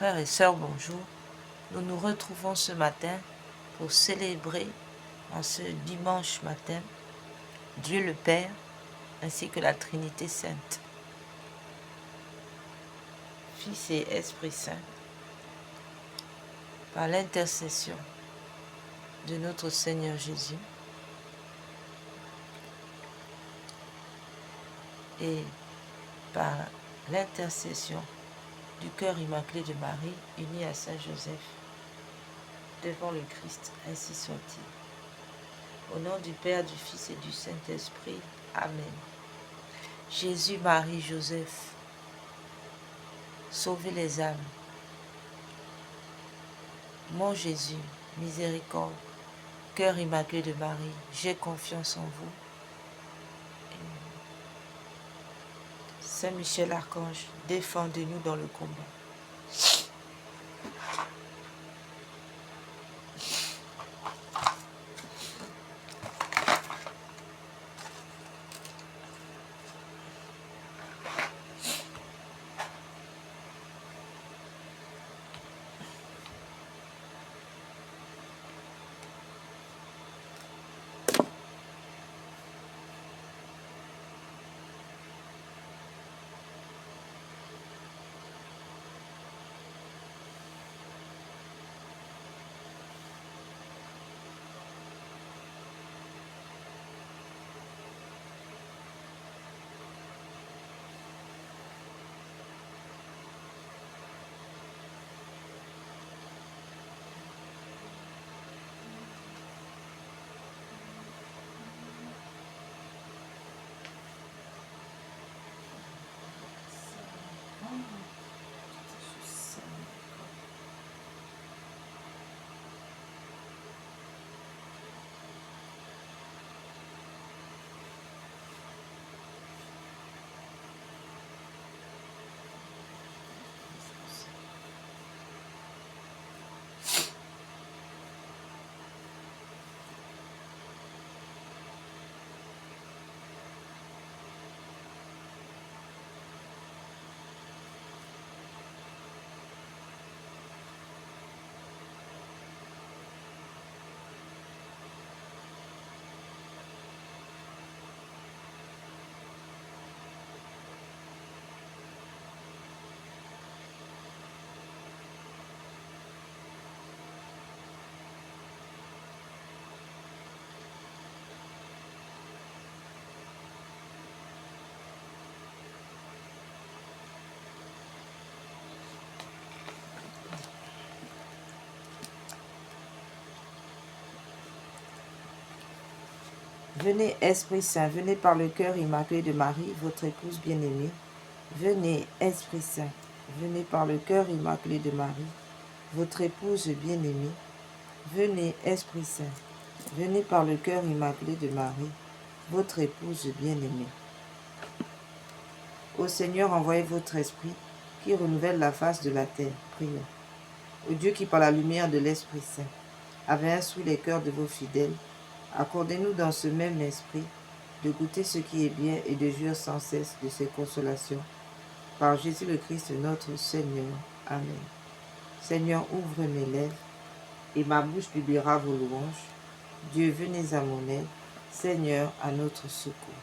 Frères et sœurs, bonjour. Nous nous retrouvons ce matin pour célébrer en ce dimanche matin Dieu le Père ainsi que la Trinité Sainte, Fils et Esprit Saint, par l'intercession de notre Seigneur Jésus et par l'intercession du cœur immaculé de Marie uni à Saint Joseph devant le Christ, ainsi soit-il. Au nom du Père, du Fils et du Saint-Esprit. Amen. Jésus, Marie, Joseph, sauvez les âmes. Mon Jésus, miséricorde, cœur immaculé de Marie, j'ai confiance en vous. Saint Michel Archange, défendez-nous dans le combat. Venez, Esprit Saint, venez par le cœur immaculé de Marie, votre épouse bien-aimée. Venez, Esprit Saint, venez par le cœur immaculé de Marie, votre épouse bien-aimée. Venez, Esprit Saint, venez par le cœur immaculé de Marie, votre épouse bien-aimée. Ô Seigneur, envoyez votre Esprit qui renouvelle la face de la terre. Prions. Ô Dieu qui, par la lumière de l'Esprit Saint, avait instruit les cœurs de vos fidèles, accordez-nous dans ce même esprit de goûter ce qui est bien et de jouir sans cesse de ses consolations. Par Jésus le Christ notre Seigneur. Amen. Seigneur, ouvre mes lèvres, et ma bouche publiera vos louanges. Dieu, venez à mon aide. Seigneur, à notre secours.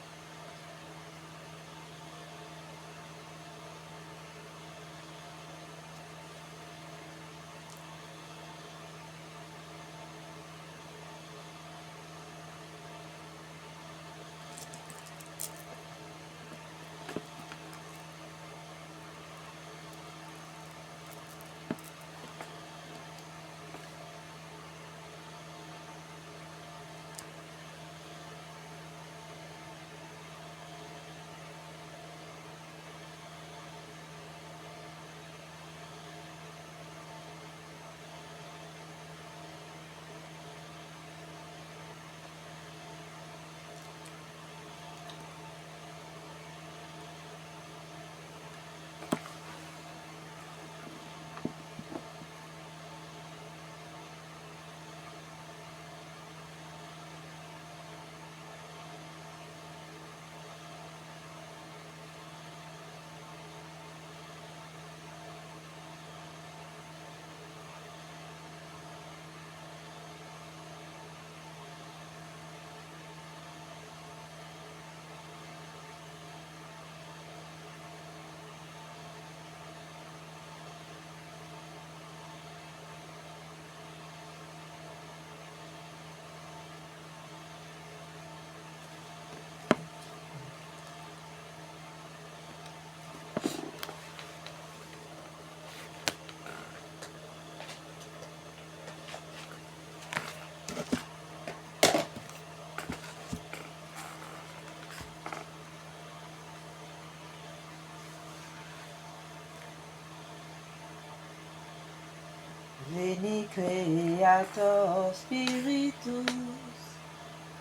Veni Creator Spiritus,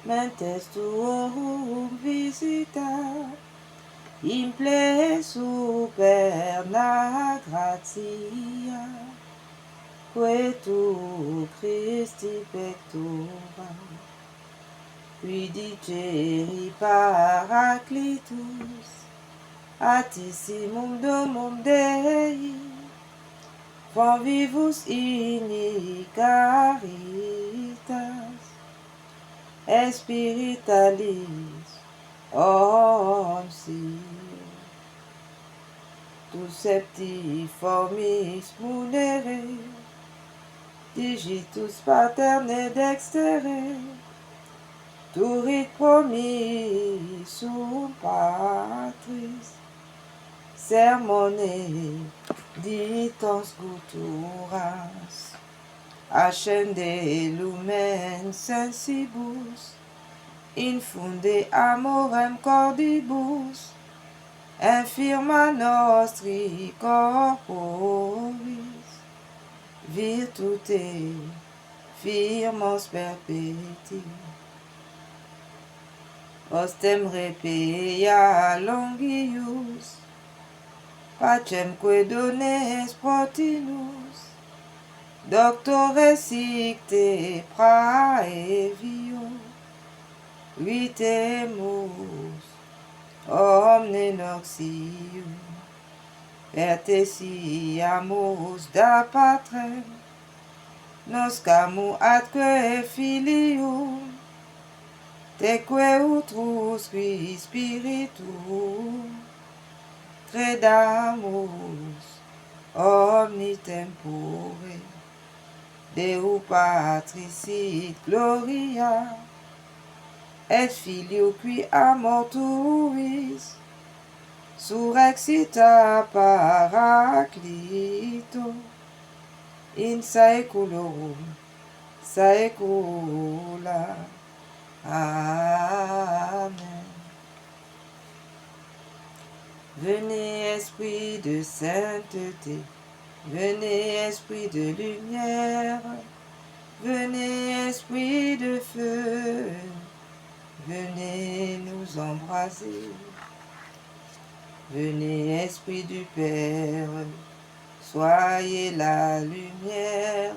mentes tuorum visita, imple superna gratia, que tu Christi pectora, qui diceri Paraclitus, atissimum domum Dei, convivus in caritas, espiritualis omsi, tu septiformis munere, digitus paterne dextere, turit promissum patris, sermone ditans guturas, ascende lumen sensibus, infunde amorem cordibus, infirma nostri corporis, virtute firmos perpeti. Ostem repeia longius, pacemque dones protinus, doctore sicte praevio, vitemus omne noxium, pertesiamus da patrem, noscamu atque filium, teque utrusque spiritum, credamus omni tempore, Deo Patris sit gloria, et Filio qui amor tuis, surrexita Paraclito, in saeculorum saecula. Amen. Venez, esprit de sainteté, venez, esprit de lumière, venez, esprit de feu, venez nous embraser. Venez, esprit du Père, soyez la lumière,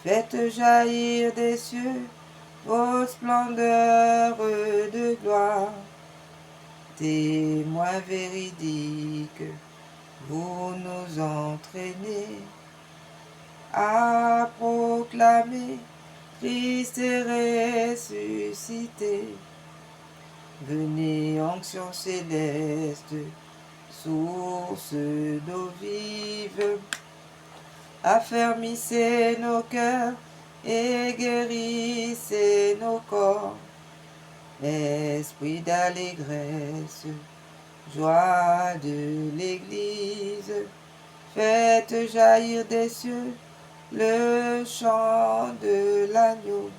faites jaillir des cieux vos splendeurs de gloire. Témoins véridiques, vous nous entraînez à proclamer Christ est ressuscité. Venez, onction céleste, source d'eau vive, affermissez nos cœurs et guérissez nos corps. Esprit d'allégresse, joie de l'Église, faites jaillir des cieux le chant de l'agneau.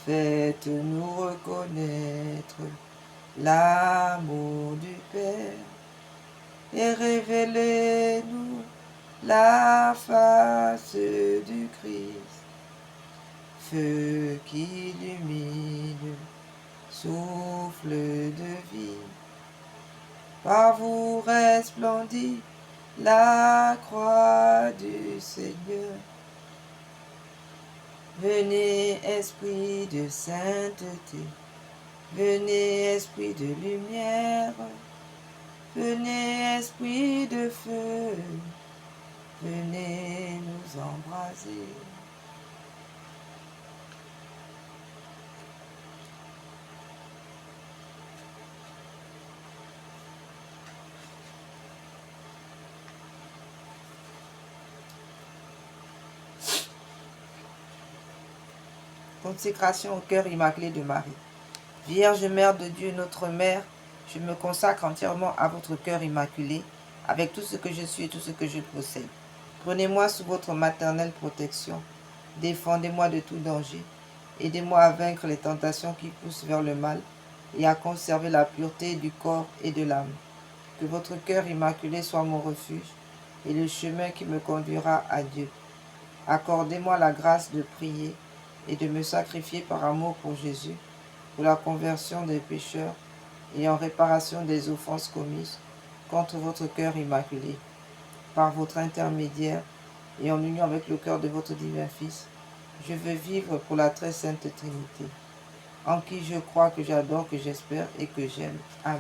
Faites-nous reconnaître l'amour du Père et révélez-nous la face du Christ. Feu qui illumine, souffle de vie, par vous resplendit la croix du Seigneur. Venez, esprit de sainteté, venez, esprit de lumière, venez, esprit de feu, venez nous embraser. Consécration au cœur immaculé de Marie. Vierge Mère de Dieu, notre Mère, je me consacre entièrement à votre cœur immaculé, avec tout ce que je suis et tout ce que je possède. Prenez-moi sous votre maternelle protection. Défendez-moi de tout danger. Aidez-moi à vaincre les tentations qui poussent vers le mal et à conserver la pureté du corps et de l'âme. Que votre cœur immaculé soit mon refuge et le chemin qui me conduira à Dieu. Accordez-moi la grâce de prier et de me sacrifier par amour pour Jésus, pour la conversion des pécheurs et en réparation des offenses commises contre votre cœur immaculé. Par votre intermédiaire et en union avec le cœur de votre divin Fils, je veux vivre pour la très sainte Trinité, en qui je crois, que j'adore, que j'espère et que j'aime. Amen.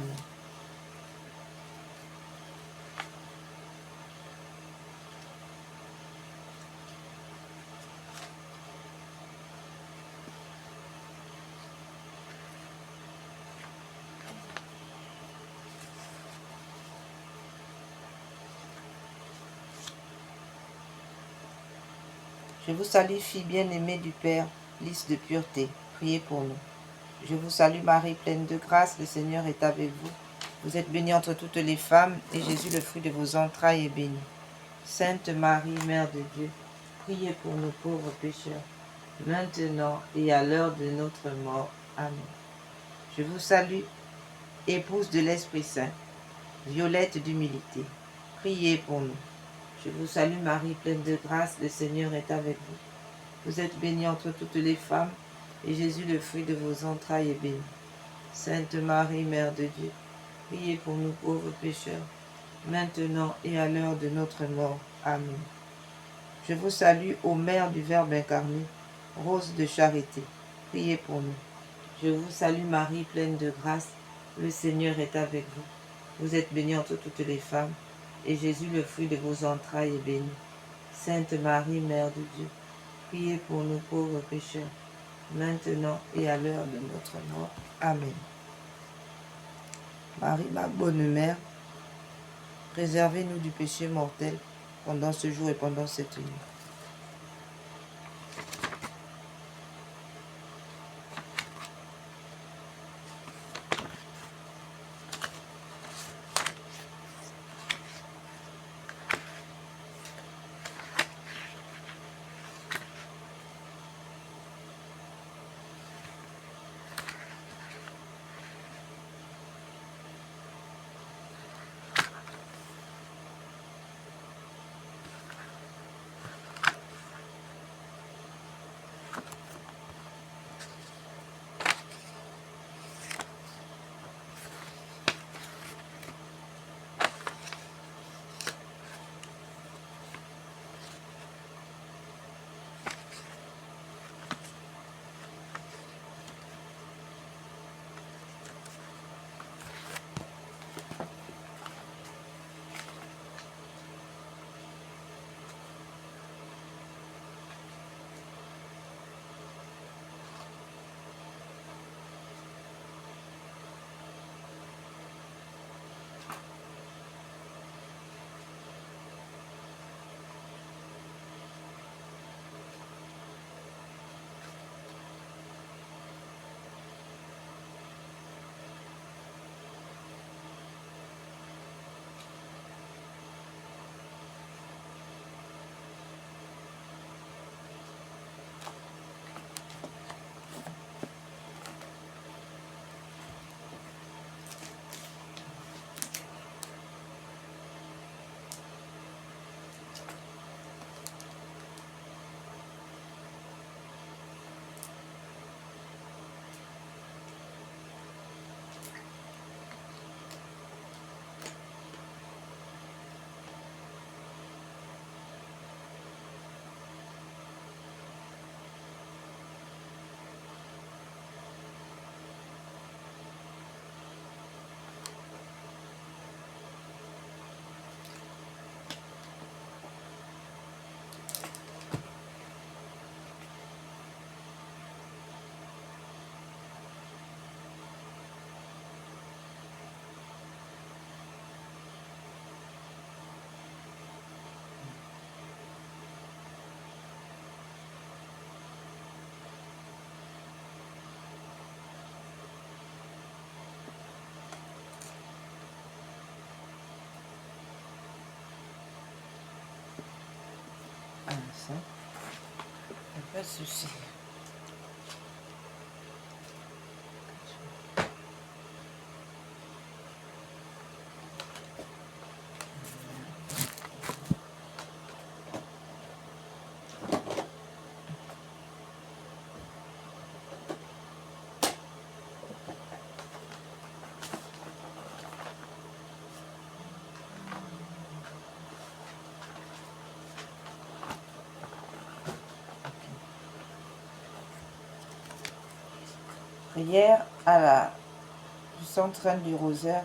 Je vous salue, fille bien-aimée du Père, lys de pureté. Priez pour nous. Je vous salue, Marie, pleine de grâce, le Seigneur est avec vous. Vous êtes bénie entre toutes les femmes, et Jésus, le fruit de vos entrailles, est béni. Sainte Marie, Mère de Dieu, priez pour nos pauvres pécheurs, maintenant et à l'heure de notre mort. Amen. Je vous salue, épouse de l'Esprit Saint, violette d'humilité. Priez pour nous. Je vous salue, Marie, pleine de grâce, le Seigneur est avec vous. Vous êtes bénie entre toutes les femmes, et Jésus, le fruit de vos entrailles, est béni. Sainte Marie, Mère de Dieu, priez pour nous pauvres pécheurs, maintenant et à l'heure de notre mort. Amen. Je vous salue, ô Mère du Verbe incarné, rose de charité. Priez pour nous. Je vous salue, Marie, pleine de grâce, le Seigneur est avec vous. Vous êtes bénie entre toutes les femmes, et Jésus, le fruit de vos entrailles, est béni. Sainte Marie, Mère de Dieu, priez pour nous pauvres pécheurs, maintenant et à l'heure de notre mort. Amen. Marie, ma bonne mère, préservez-nous du péché mortel pendant ce jour et pendant cette nuit. Ah, ça, pas de souci. Prière à la puissante reine du rosaire,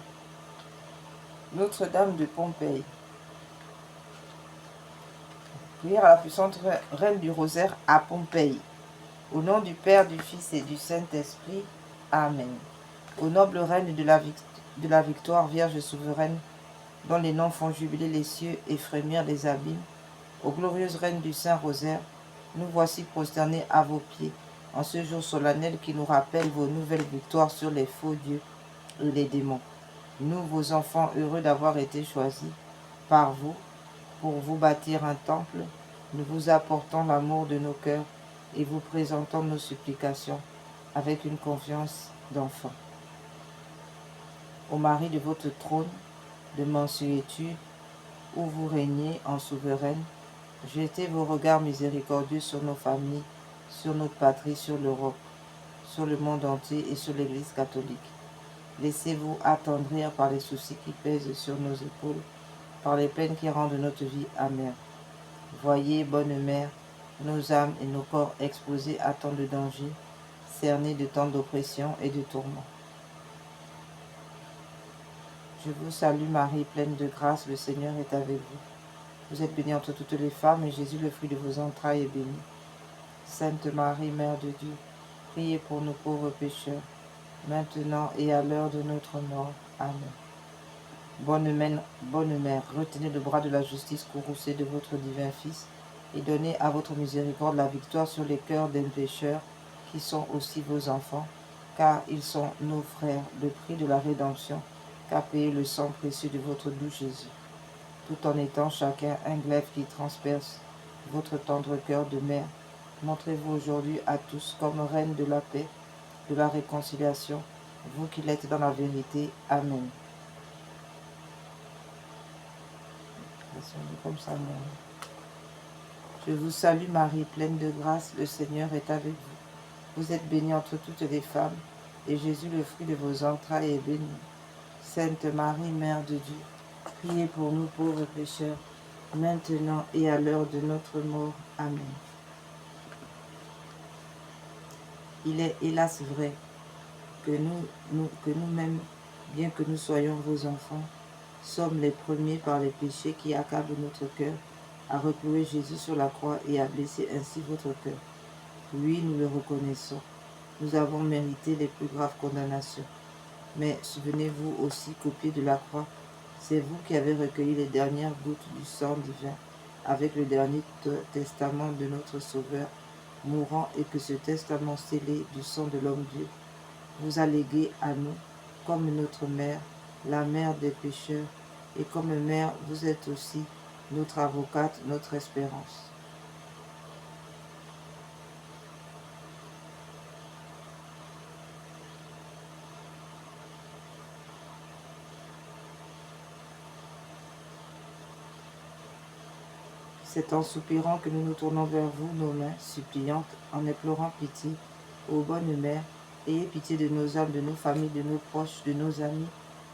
Notre-Dame de Pompéi. Prière à la puissante reine du rosaire à Pompéi. Au nom du Père, du Fils et du Saint-Esprit. Amen. Ô noble reine de la victoire, Vierge souveraine, dont les noms font jubiler les cieux et frémir les abîmes, ô glorieuse reine du Saint-Rosaire, nous voici prosternés à vos pieds, en ce jour solennel qui nous rappelle vos nouvelles victoires sur les faux dieux et les démons. Nous, vos enfants, heureux d'avoir été choisis par vous pour vous bâtir un temple, nous vous apportons l'amour de nos cœurs et vous présentons nos supplications avec une confiance d'enfant. Ô Marie de votre trône de mansuétude, où vous régnez en souveraine, jetez vos regards miséricordieux sur nos familles, sur notre patrie, sur l'Europe, sur le monde entier et sur l'Église catholique. Laissez-vous attendrir par les soucis qui pèsent sur nos épaules, par les peines qui rendent notre vie amère. Voyez, bonne mère, nos âmes et nos corps exposés à tant de dangers, cernés de tant d'oppressions et de tourments. Je vous salue Marie, pleine de grâce, le Seigneur est avec vous. Vous êtes bénie entre toutes les femmes, et Jésus, le fruit de vos entrailles, est béni. Sainte Marie, Mère de Dieu, priez pour nous pauvres pécheurs, maintenant et à l'heure de notre mort. Amen. Bonne mère, retenez le bras de la justice courroucé de votre divin Fils, et donnez à votre miséricorde la victoire sur les cœurs des pécheurs, qui sont aussi vos enfants, car ils sont nos frères, le prix de la rédemption qu'a payé le sang précieux de votre doux Jésus. Tout en étant chacun un glaive qui transperce votre tendre cœur de mère, montrez-vous aujourd'hui à tous comme reine de la paix, de la réconciliation, vous qui l'êtes dans la vérité. Amen. Comme ça, je vous salue Marie, pleine de grâce, le Seigneur est avec vous. Vous êtes bénie entre toutes les femmes, et Jésus, le fruit de vos entrailles, est béni. Sainte Marie, Mère de Dieu, priez pour nous pauvres pécheurs, maintenant et à l'heure de notre mort. Amen. Il est hélas vrai que nous-mêmes, bien que nous soyons vos enfants, sommes les premiers par les péchés qui accablent notre cœur à reclouer Jésus sur la croix et à blesser ainsi votre cœur. Oui, nous le reconnaissons. Nous avons mérité les plus graves condamnations. Mais souvenez-vous aussi qu'au pied de la croix, c'est vous qui avez recueilli les dernières gouttes du sang divin avec le dernier testament de notre Sauveur, mourant, et que ce testament scellé du sang de l'homme-dieu vous a légué à nous comme notre mère, la mère des pécheurs, et comme mère, vous êtes aussi notre avocate, notre espérance. C'est en soupirant que nous nous tournons vers vous, nos mains suppliantes, en implorant pitié. Ô bonne mère, ayez pitié de nos âmes, de nos familles, de nos proches, de nos amis,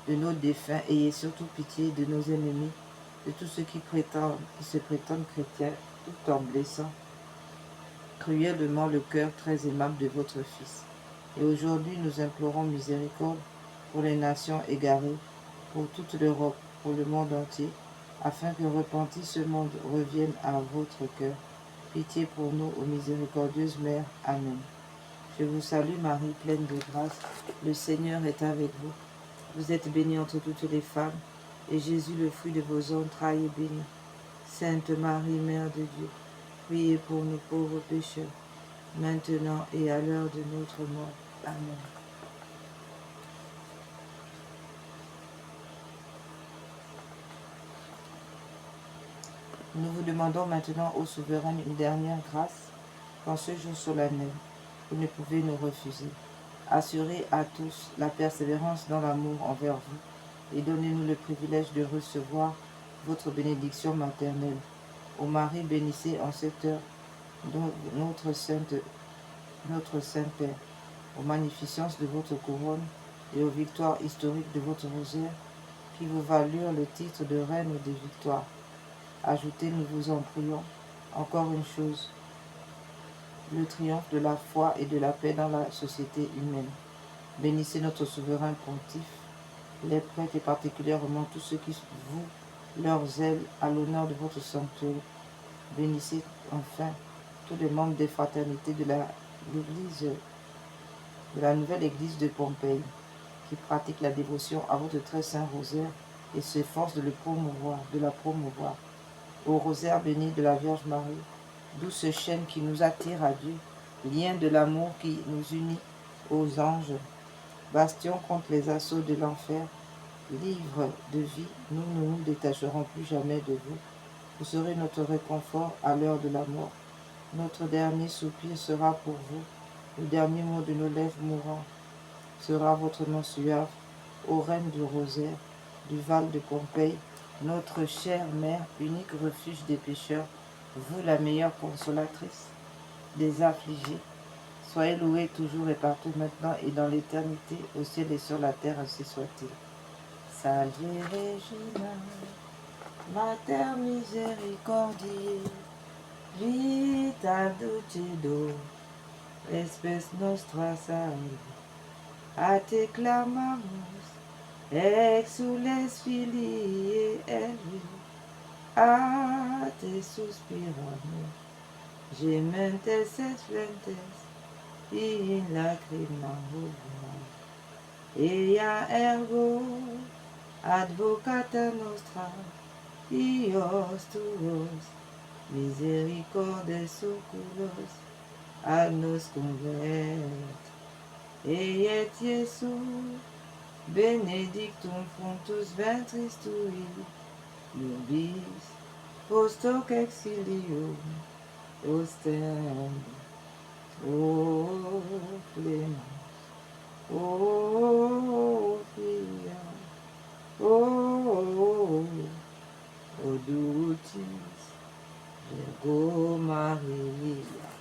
de nos défunts. Ayez surtout pitié de nos ennemis, de tous ceux qui se prétendent chrétiens, tout en blessant cruellement le cœur très aimable de votre Fils. Et aujourd'hui, nous implorons miséricorde pour les nations égarées, pour toute l'Europe, pour le monde entier, afin que repenti ce monde revienne à votre cœur. Pitié pour nous, ô miséricordieuse Mère. Amen. Je vous salue Marie, pleine de grâce, le Seigneur est avec vous. Vous êtes bénie entre toutes les femmes, et Jésus, le fruit de vos entrailles, est béni. Sainte Marie, Mère de Dieu, priez pour nous pauvres pécheurs, maintenant et à l'heure de notre mort. Amen. Nous vous demandons maintenant, ô souveraine, une dernière grâce, qu'en ce jour solennel, vous ne pouvez nous refuser. Assurez à tous la persévérance dans l'amour envers vous, et donnez-nous le privilège de recevoir votre bénédiction maternelle. Ô Marie, bénissez en cette heure notre Saint-Père, aux magnificences de votre couronne et aux victoires historiques de votre rosaire, qui vous valurent le titre de reine des victoires. Ajoutez, nous vous en prions, encore une chose, le triomphe de la foi et de la paix dans la société humaine. Bénissez notre souverain pontife, les prêtres et particulièrement tous ceux qui vouent leurs ailes à l'honneur de votre sanctuaire. Bénissez enfin tous les membres des fraternités de la nouvelle église de Pompéi, qui pratiquent la dévotion à votre très saint rosaire et s'efforcent de la promouvoir. Au rosaire béni de la Vierge Marie, douce chaîne qui nous attire à Dieu, lien de l'amour qui nous unit aux anges, bastion contre les assauts de l'enfer, livre de vie, nous ne nous détacherons plus jamais de vous. Vous serez notre réconfort à l'heure de la mort. Notre dernier soupir sera pour vous. Le dernier mot de nos lèvres mourant sera votre nom suave, ô reine du rosaire, du Val de Pompeii, notre chère mère, unique refuge des pécheurs, vous la meilleure consolatrice des affligés. Soyez loués toujours et partout maintenant et dans l'éternité, au ciel et sur la terre, ainsi soit-il. Salve Regina, Mater misericordiae, vita dulcedo, espes nostra salve. A te clamamos, exules filii Evi, a te suspiramos, gementes et flentes, in lacrima vobis. Ea ergo advocata nostra, Dios tuos, misericordes oculos, a nos convert. Et Iesus, benedictum fructus ventris tui, nobis, post hoc exilium, ostem, o clemens, o fia, o dulcis, Virgo Maria.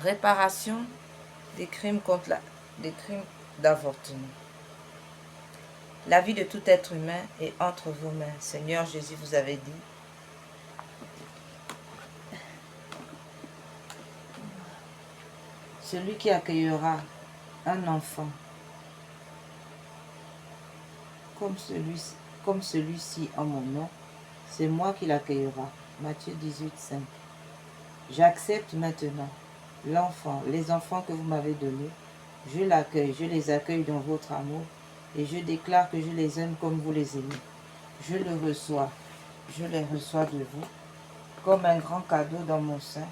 Réparation des crimes des crimes d'avortement. La vie de tout être humain est entre vos mains. Seigneur Jésus, vous avez dit, celui qui accueillera un enfant comme celui-ci en mon nom, c'est moi qui l'accueillera. Matthieu 18, 5. J'accepte maintenant les enfants que vous m'avez donnés. Je les accueille dans votre amour et je déclare que je les aime comme vous les aimez. Je les reçois de vous comme un grand cadeau dans mon sein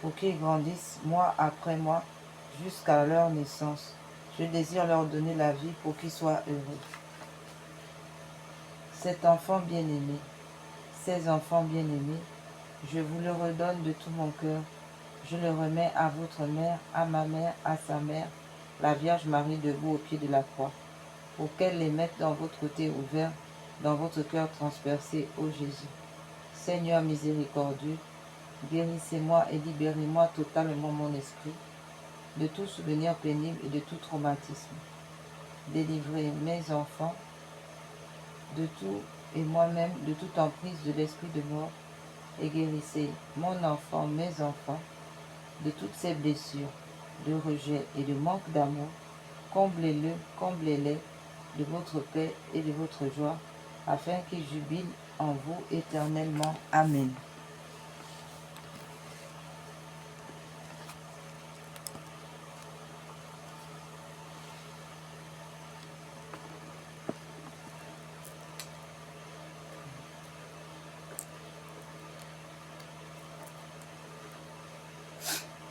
pour qu'ils grandissent mois après mois jusqu'à leur naissance. Je désire leur donner la vie pour qu'ils soient heureux. Ces enfants bien-aimés, je vous le redonne de tout mon cœur. Je le remets à votre mère, à ma mère, à sa mère, la Vierge Marie debout au pied de la croix, pour qu'elle les mette dans votre côté ouvert, dans votre cœur transpercé, ô Jésus. Seigneur miséricordieux, guérissez-moi et libérez-moi totalement mon esprit de tout souvenir pénible et de tout traumatisme. Délivrez mes enfants de tout et moi-même de toute emprise de l'esprit de mort et guérissez mon enfant, mes enfants, de toutes ces blessures, de rejet et de manque d'amour. Comblez-les de votre paix et de votre joie, afin qu'ils jubilent en vous éternellement. Amen.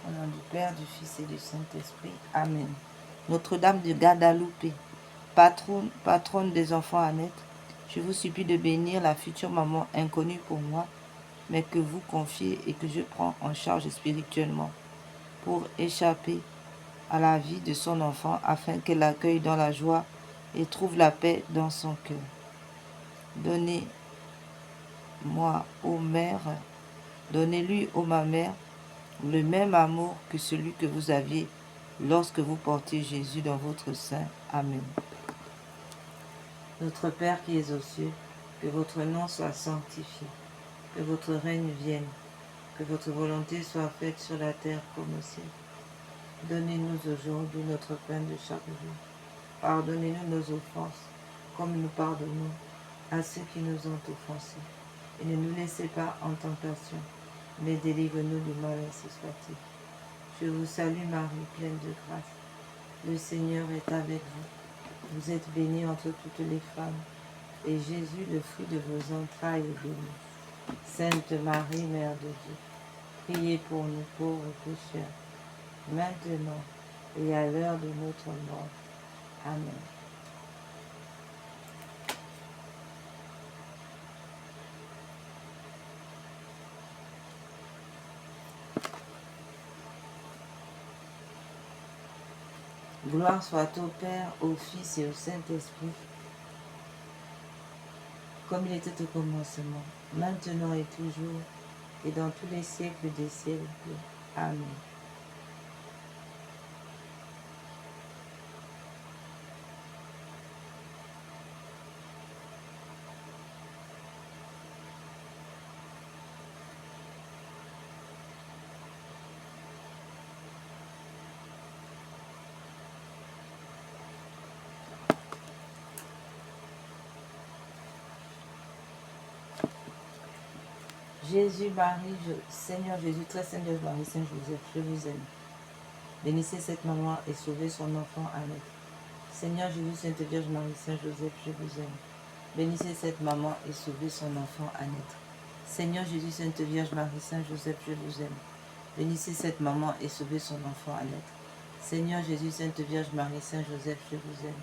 Au nom du Père, du Fils et du Saint-Esprit. Amen. Notre-Dame de Guadalupe, patronne des enfants à naître, je vous supplie de bénir la future maman inconnue pour moi, mais que vous confiez et que je prends en charge spirituellement, pour échapper à la vie de son enfant afin qu'elle l'accueille dans la joie et trouve la paix dans son cœur. Donnez-moi, ô mère, donnez-lui, ô ma mère, le même amour que celui que vous aviez lorsque vous portiez Jésus dans votre sein. Amen. Notre Père qui es aux cieux, que votre nom soit sanctifié, que votre règne vienne, que votre volonté soit faite sur la terre comme au ciel. Donnez-nous aujourd'hui notre pain de chaque jour. Pardonnez-nous nos offenses, comme nous pardonnons à ceux qui nous ont offensés. Et ne nous laissez pas en tentation, mais délivre-nous du mal, ainsi soit-il. Je vous salue Marie, pleine de grâce. Le Seigneur est avec vous. Vous êtes bénie entre toutes les femmes, et Jésus, le fruit de vos entrailles, est béni. Sainte Marie, Mère de Dieu, priez pour nous pauvres pécheurs, maintenant et à l'heure de notre mort. Amen. Gloire soit au Père, au Fils et au Saint-Esprit, comme il était au commencement, maintenant et toujours, et dans tous les siècles des siècles. Amen. Jésus, Marie, Seigneur Jésus, très Sainte Vierge Marie, Saint Joseph, je vous aime. Bénissez cette maman et sauvez son enfant à naître. Seigneur Jésus, Sainte Vierge Marie, Saint Joseph, je vous aime. Bénissez cette maman et sauvez son enfant à naître. Seigneur Jésus, Sainte Vierge Marie, Saint Joseph, je vous aime. Bénissez cette maman et sauvez son enfant à naître. Seigneur Jésus, Sainte Vierge Marie, Saint Joseph, je vous aime.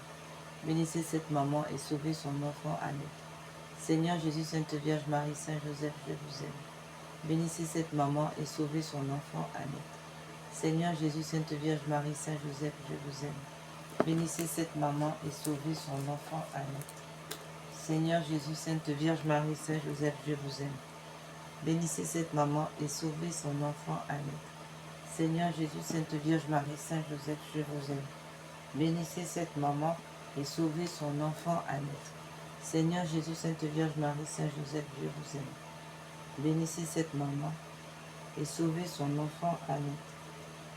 Bénissez cette maman et sauvez son enfant à naître. Seigneur Jésus, Sainte Vierge Marie, Saint Joseph, je vous aime. Bénissez cette maman et sauvez son enfant à naître. Seigneur Jésus, Sainte Vierge Marie, Saint Joseph, je vous aime. Bénissez cette maman et sauvez son enfant à naître. Seigneur Jésus, Sainte Vierge Marie, Saint Joseph, je vous aime. Bénissez cette maman et sauvez son enfant à naître. Seigneur Jésus, Sainte Vierge Marie, Saint Joseph, je vous aime. Bénissez cette maman et sauvez son enfant à naître. Seigneur Jésus, Sainte Vierge Marie, Saint Joseph, je vous aime. Bénissez cette maman et sauvez son enfant à naître.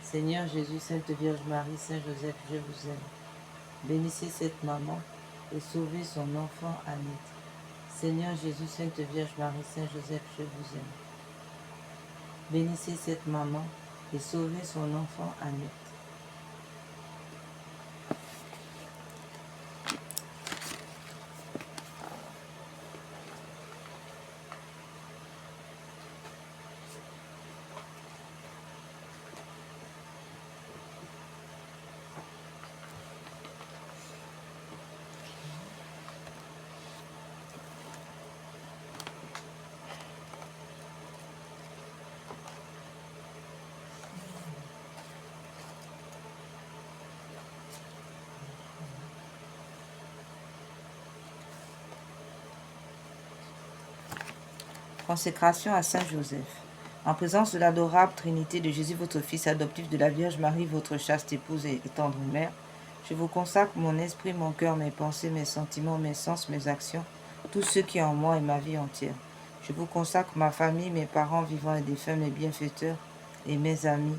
Seigneur Jésus, Sainte Vierge Marie, Saint Joseph, je vous aime. Bénissez cette maman et sauvez son enfant à naître. Seigneur Jésus, Sainte Vierge Marie, Saint Joseph, je vous aime. Bénissez cette maman et sauvez son enfant à naître. Consécration à Saint Joseph. En présence de l'adorable Trinité de Jésus, votre Fils adoptif, de la Vierge Marie, votre chaste épouse et tendre mère, je vous consacre mon esprit, mon cœur, mes pensées, mes sentiments, mes sens, mes actions, tout ce qui est en moi et ma vie entière. Je vous consacre ma famille, mes parents vivants et défunts, mes bienfaiteurs et mes amis,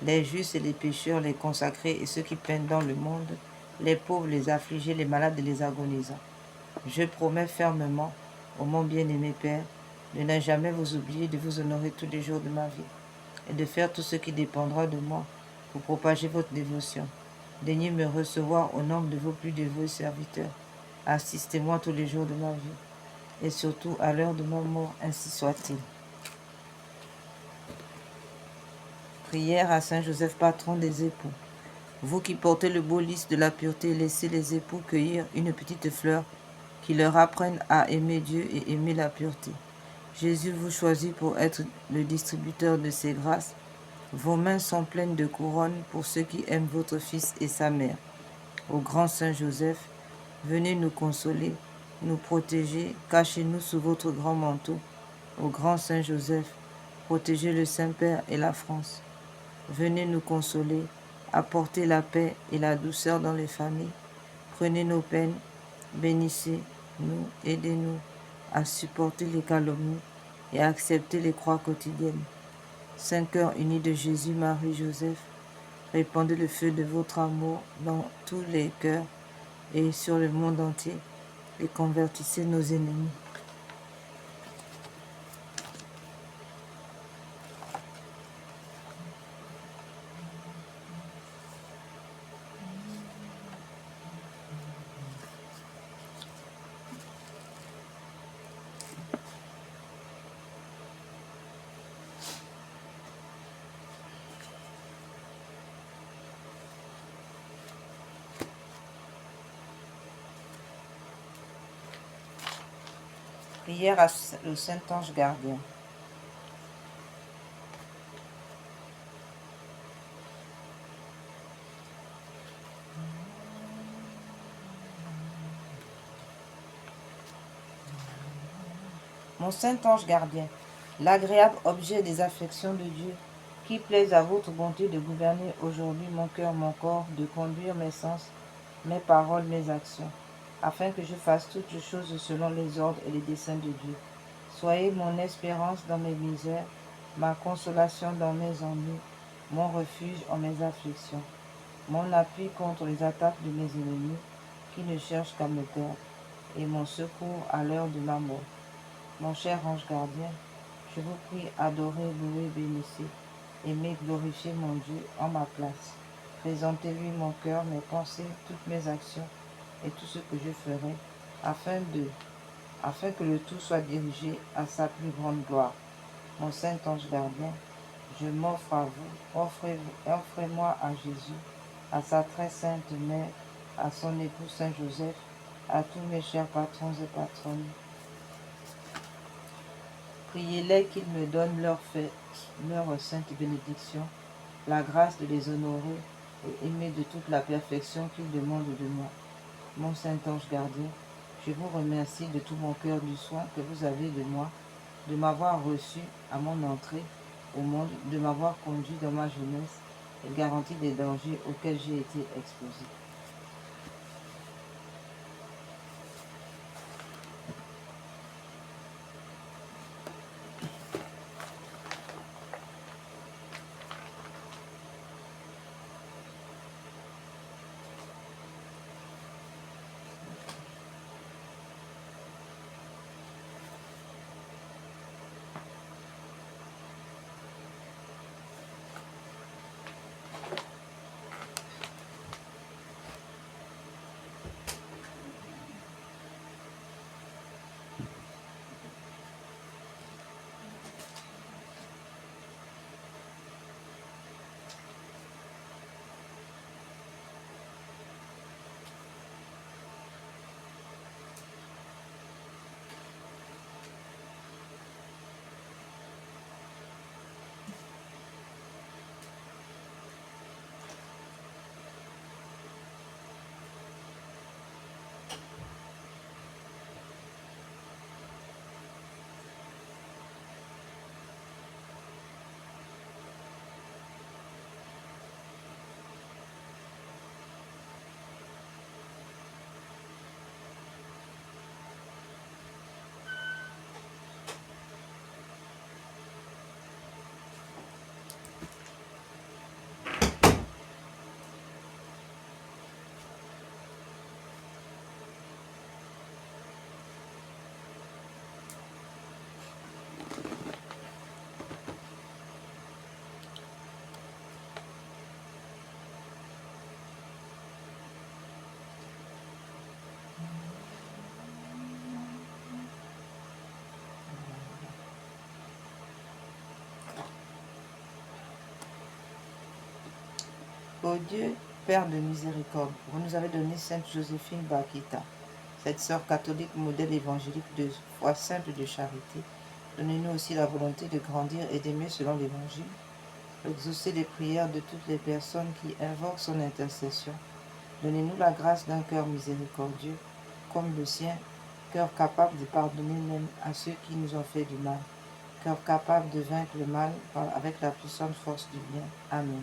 les justes et les pécheurs, les consacrés et ceux qui peinent dans le monde, les pauvres, les affligés, les malades et les agonisants. Je promets fermement, ô mon bien-aimé Père, de ne jamais vous oublier, de vous honorer tous les jours de ma vie, et de faire tout ce qui dépendra de moi pour propager votre dévotion. Daignez me recevoir au nombre de vos plus dévoués serviteurs. Assistez-moi tous les jours de ma vie, et surtout à l'heure de ma mort, ainsi soit-il. Prière à Saint Joseph, patron des époux. Vous qui portez le beau lys de la pureté, laissez les époux cueillir une petite fleur qui leur apprenne à aimer Dieu et aimer la pureté. Jésus vous choisit pour être le distributeur de ses grâces. Vos mains sont pleines de couronnes pour ceux qui aiment votre Fils et sa mère. Ô grand Saint Joseph, venez nous consoler, nous protéger, cachez-nous sous votre grand manteau. Ô grand Saint Joseph, protégez le Saint-Père et la France. Venez nous consoler, apportez la paix et la douceur dans les familles. Prenez nos peines, bénissez-nous, aidez-nous à supporter les calomnies et à accepter les croix quotidiennes. Saint cœur uni de Jésus, Marie, Joseph, répandez le feu de votre amour dans tous les cœurs et sur le monde entier et convertissez nos ennemis. Prière au Saint-Ange gardien. Mon Saint-Ange gardien, l'agréable objet des affections de Dieu, qui plaise à votre bonté de gouverner aujourd'hui mon cœur, mon corps, de conduire mes sens, mes paroles, mes actions, afin que je fasse toutes choses selon les ordres et les desseins de Dieu. Soyez mon espérance dans mes misères, ma consolation dans mes ennuis, mon refuge en mes afflictions, mon appui contre les attaques de mes ennemis qui ne cherchent qu'à me perdre, et mon secours à l'heure de ma mort. Mon cher ange gardien, je vous prie, adorez, louez, bénissez, aimez, glorifiez mon Dieu en ma place. Présentez-lui mon cœur, mes pensées, toutes mes actions et tout ce que je ferai, afin que le tout soit dirigé à sa plus grande gloire. Mon saint ange gardien, je m'offre à vous, offrez-moi à Jésus, à sa très sainte mère, à son époux Saint Joseph, à tous mes chers patrons et patronnes. Priez-les qu'ils me donnent leur sainte bénédiction, la grâce de les honorer et aimer de toute la perfection qu'ils demandent de moi. Mon saint ange gardien, je vous remercie de tout mon cœur du soin que vous avez de moi, de m'avoir reçu à mon entrée au monde, de m'avoir conduit dans ma jeunesse et garanti des dangers auxquels j'ai été exposé. Ô Dieu, Père de miséricorde, vous nous avez donné Sainte Joséphine Bakita, cette sœur catholique modèle évangélique de foi simple de charité. Donnez-nous aussi la volonté de grandir et d'aimer selon l'Évangile, exaucer les prières de toutes les personnes qui invoquent son intercession. Donnez-nous la grâce d'un cœur miséricordieux, comme le sien, cœur capable de pardonner même à ceux qui nous ont fait du mal, cœur capable de vaincre le mal avec la puissante force du bien. Amen.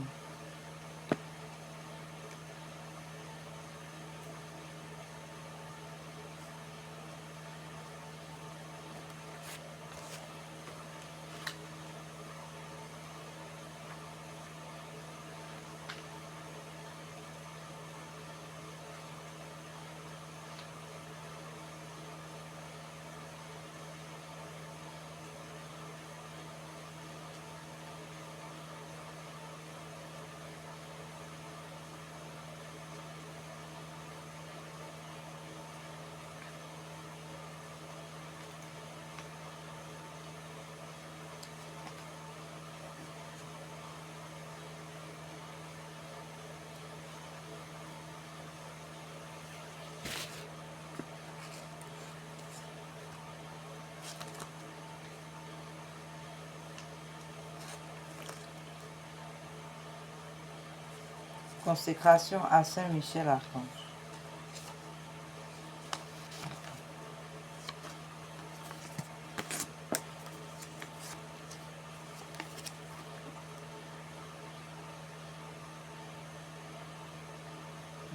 Consécration à Saint Michel Archange.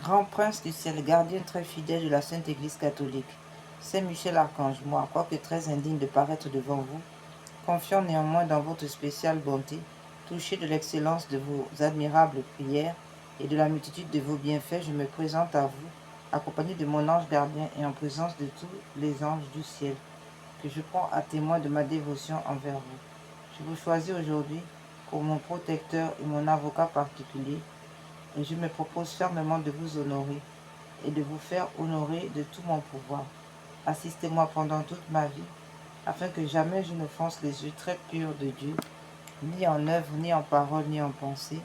Grand prince du ciel, gardien très fidèle de la Sainte Église catholique, Saint Michel Archange, moi, quoique très indigne de paraître devant vous, confiant néanmoins dans votre spéciale bonté, touché de l'excellence de vos admirables prières et de la multitude de vos bienfaits, je me présente à vous, accompagné de mon ange gardien et en présence de tous les anges du ciel, que je prends à témoin de ma dévotion envers vous. Je vous choisis aujourd'hui pour mon protecteur et mon avocat particulier, et je me propose fermement de vous honorer et de vous faire honorer de tout mon pouvoir. Assistez-moi pendant toute ma vie, afin que jamais je n'offense les yeux très purs de Dieu, ni en œuvre, ni en parole, ni en pensée.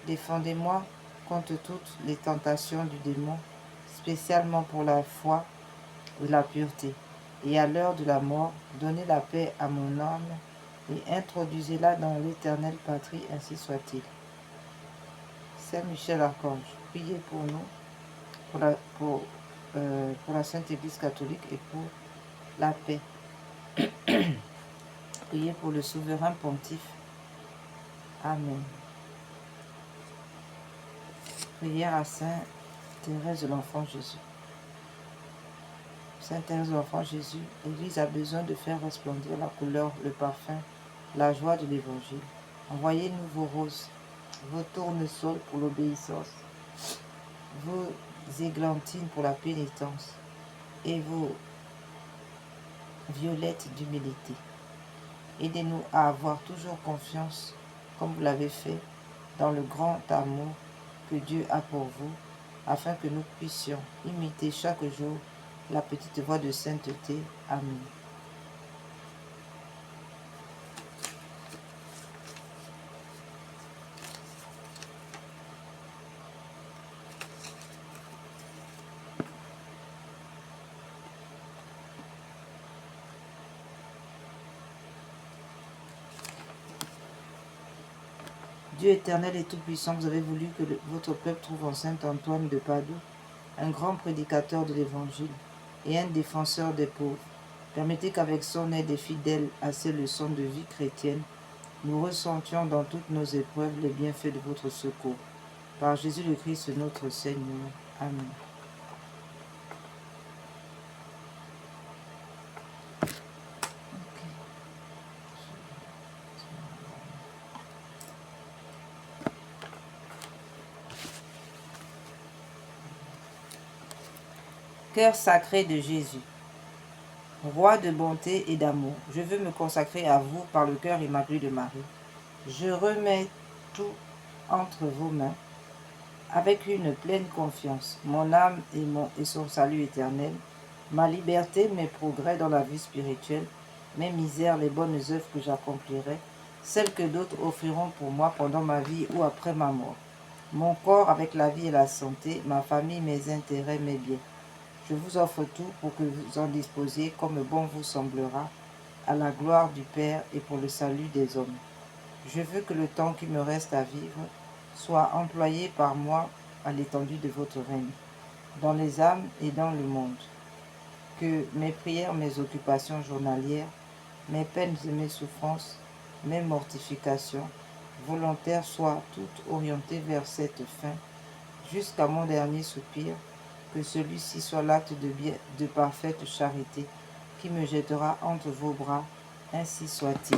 Défendez-moi contre toutes les tentations du démon, spécialement pour la foi et la pureté. Et à l'heure de la mort, donnez la paix à mon âme et introduisez-la dans l'éternelle patrie, ainsi soit-il. Saint Michel Archange, priez pour nous, pour la Sainte Église catholique et pour la paix. Priez pour le souverain pontife Amen. Prière à Sainte Thérèse de l'Enfant Jésus. Sainte Thérèse de l'Enfant Jésus, l'Église a besoin de faire resplendir la couleur, le parfum, la joie de l'Évangile. Envoyez-nous vos roses, vos tournesols pour l'obéissance, vos églantines pour la pénitence et vos violettes d'humilité. Aidez-nous à avoir toujours confiance, comme vous l'avez fait, dans le grand amour que Dieu a pour vous, afin que nous puissions imiter chaque jour la petite voix de sainteté. Amen. Dieu éternel et tout-puissant, vous avez voulu que votre peuple trouve en saint Antoine de Padoue un grand prédicateur de l'Évangile et un défenseur des pauvres. Permettez qu'avec son aide et fidèle à ces leçons de vie chrétienne, nous ressentions dans toutes nos épreuves les bienfaits de votre secours. Par Jésus le Christ notre Seigneur. Amen. Cœur sacré de Jésus, roi de bonté et d'amour, je veux me consacrer à vous par le cœur immaculé de Marie. Je remets tout entre vos mains avec une pleine confiance, mon âme et son salut éternel, ma liberté, mes progrès dans la vie spirituelle, mes misères, les bonnes œuvres que j'accomplirai, celles que d'autres offriront pour moi pendant ma vie ou après ma mort, mon corps avec la vie et la santé, ma famille, mes intérêts, mes biens. Je vous offre tout pour que vous en disposiez comme bon vous semblera, à la gloire du Père et pour le salut des hommes. Je veux que le temps qui me reste à vivre soit employé par moi à l'étendue de votre règne, dans les âmes et dans le monde. Que mes prières, mes occupations journalières, mes peines et mes souffrances, mes mortifications volontaires soient toutes orientées vers cette fin, jusqu'à mon dernier soupir, que celui-ci soit l'acte de parfaite charité qui me jettera entre vos bras, ainsi soit-il.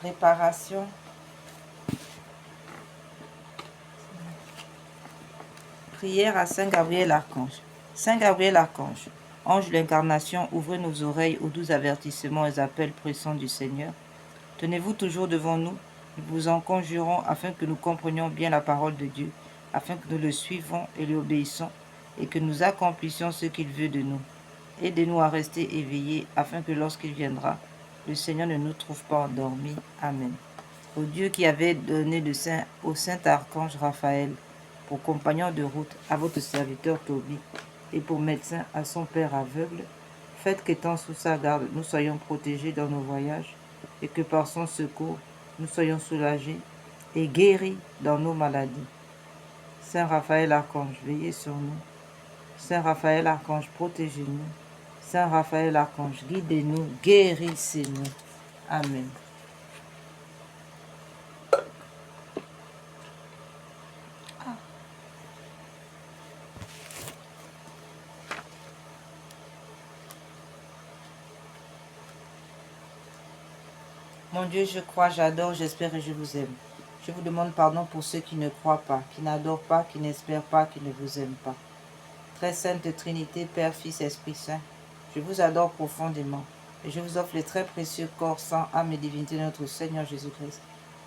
Réparation. Prière à Saint Gabriel Archange. Saint Gabriel Archange, ange de l'incarnation, ouvrez nos oreilles aux doux avertissements et appels pressants du Seigneur. Tenez-vous toujours devant nous, nous vous en conjurons afin que nous comprenions bien la parole de Dieu, afin que nous le suivons et lui obéissons, et que nous accomplissions ce qu'il veut de nous. Aidez-nous à rester éveillés, afin que lorsqu'il viendra, le Seigneur ne nous trouve pas endormis. Amen. Au Dieu qui avait donné au saint archange Raphaël pour compagnon de route à votre serviteur Tobie et pour médecin à son père aveugle, faites qu'étant sous sa garde, nous soyons protégés dans nos voyages et que par son secours, nous soyons soulagés et guéris dans nos maladies. Saint Raphaël Archange, veillez sur nous. Saint Raphaël Archange, protégez-nous. Saint Raphaël Archange, guidez-nous, guérissez-nous. Amen. Mon Dieu, je crois, j'adore, j'espère et je vous aime. Je vous demande pardon pour ceux qui ne croient pas, qui n'adorent pas, qui n'espèrent pas, qui ne vous aiment pas. Très sainte Trinité, Père, Fils, Esprit Saint, je vous adore profondément. et je vous offre les très précieux corps, sang, âme et divinité de notre Seigneur Jésus-Christ,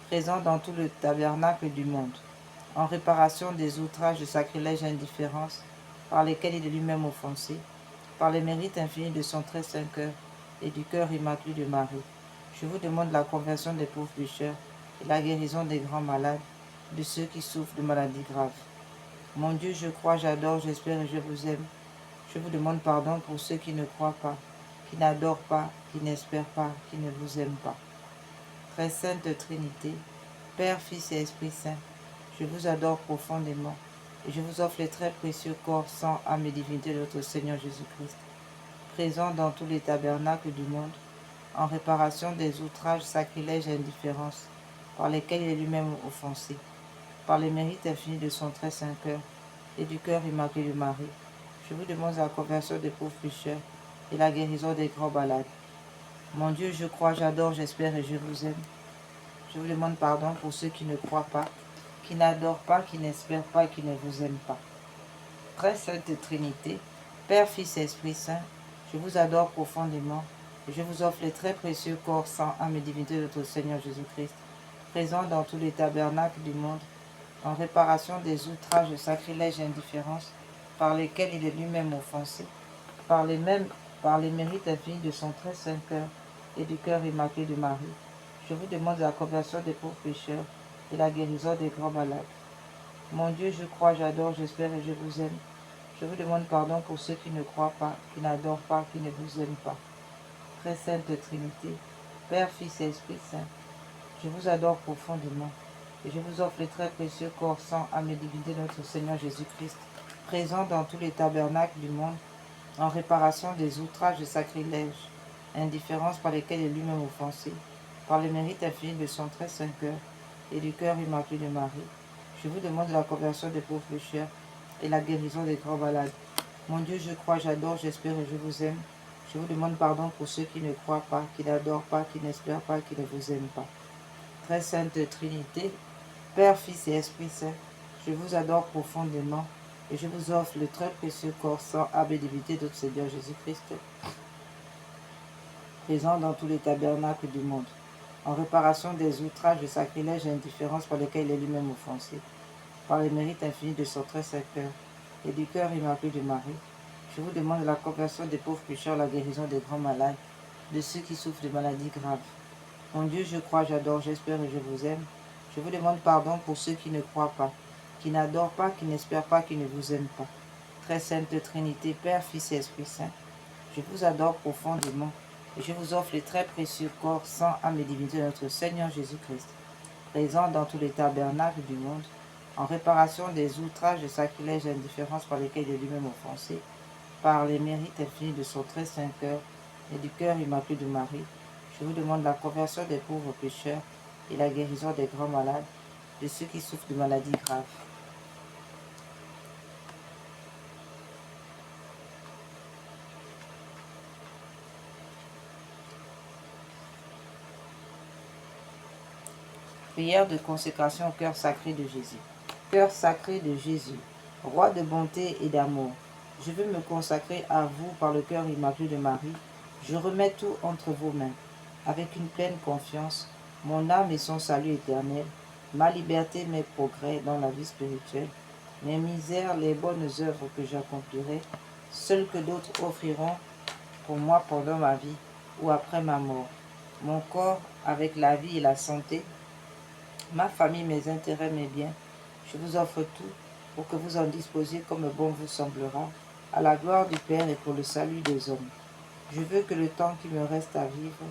présent dans tout le tabernacle du monde, en réparation des outrages, de sacrilèges et indifférences par lesquels il est lui-même offensé, par les mérites infinis de son très saint cœur et du cœur immaculé de Marie. Je vous demande la conversion des pauvres pécheurs et la guérison des grands malades, de ceux qui souffrent de maladies graves. Mon Dieu, je crois, j'adore, j'espère et je vous aime. Je vous demande pardon pour ceux qui ne croient pas, qui n'adorent pas, qui n'espèrent pas, qui ne vous aiment pas. Très sainte Trinité, Père, Fils et Esprit Saint, je vous adore profondément et je vous offre les très précieux corps, sang, âme et divinité de notre Seigneur Jésus-Christ, présent dans tous les tabernacles du monde, en réparation des outrages, sacrilèges et indifférences par lesquels il est lui-même offensé, par les mérites infinis de son très saint cœur et du cœur immaculé de Marie. Je vous demande la conversion des pauvres pécheurs et la guérison des grands malades. Mon Dieu, je crois, j'adore, j'espère et je vous aime. Je vous demande pardon pour ceux qui ne croient pas, qui n'adorent pas, qui n'espèrent pas et qui ne vous aiment pas. Très sainte Trinité, Père, Fils et Esprit Saint, je vous adore profondément et je vous offre les très précieux corps, sang, âme et divinité de notre Seigneur Jésus-Christ, présent dans tous les tabernacles du monde, en réparation des outrages, sacrilèges et indifférences par lesquels il est lui-même offensé, par les mérites infinis de son très saint cœur et du cœur immaculé de Marie. Je vous demande la conversion des pauvres pécheurs et la guérison des grands malades. Mon Dieu, je crois, j'adore, j'espère et je vous aime. Je vous demande pardon pour ceux qui ne croient pas, qui n'adorent pas, qui ne vous aiment pas. Très sainte Trinité, Père, Fils et Esprit Saint, je vous adore profondément et je vous offre les très précieux corps, sang, âme et divinité de notre Seigneur Jésus-Christ, présent dans tous les tabernacles du monde, en réparation des outrages et sacrilèges, indifférences par lesquels il est lui-même offensé, par le mérite infini de son très saint cœur et du cœur immaculé de Marie. Je vous demande la conversion des pauvres pécheurs et la guérison des grands malades. Mon Dieu, je crois, j'adore, j'espère et je vous aime. Je vous demande pardon pour ceux qui ne croient pas, qui n'adorent pas, qui n'espèrent pas, qui ne vous aiment pas. Très sainte Trinité, Père, Fils et Esprit Saint, je vous adore profondément et je vous offre le très précieux corps, sang, âme et divinité de notre Seigneur Jésus-Christ, présent dans tous les tabernacles du monde, en réparation des outrages, des sacrilèges et indifférences par lesquels il est lui-même offensé, par les mérites infinis de son très saint cœur et du cœur immaculé de Marie. Je vous demande la conversion des pauvres pécheurs, la guérison des grands malades, de ceux qui souffrent de maladies graves. Mon Dieu, je crois, j'adore, j'espère et je vous aime. Je vous demande pardon pour ceux qui ne croient pas, qui n'adorent pas, qui n'espèrent pas, qui ne vous aiment pas. Très sainte Trinité, Père, Fils et Esprit Saint, je vous adore profondément et je vous offre les très précieux corps, sang, âme et divinité de notre Seigneur Jésus-Christ, présent dans tous les tabernacles du monde, en réparation des outrages, des sacrilèges et indifférences par lesquels il est lui-même offensé, par les mérites infinis de son très saint cœur et du cœur immaculé de Marie. Je vous demande la conversion des pauvres pécheurs et la guérison des grands malades, de ceux qui souffrent de maladies graves. Prière de consécration au cœur sacré de Jésus. Cœur sacré de Jésus, roi de bonté et d'amour, je veux me consacrer à vous par le cœur immaculé de Marie. Je remets tout entre vos mains, avec une pleine confiance, mon âme et son salut éternel, ma liberté, mes progrès dans la vie spirituelle, mes misères, les bonnes œuvres que j'accomplirai, celles que d'autres offriront pour moi pendant ma vie ou après ma mort, mon corps avec la vie et la santé, ma famille, mes intérêts, mes biens. Je vous offre tout pour que vous en disposiez comme bon vous semblera, à la gloire du Père et pour le salut des hommes. Je veux que le temps qui me reste à vivre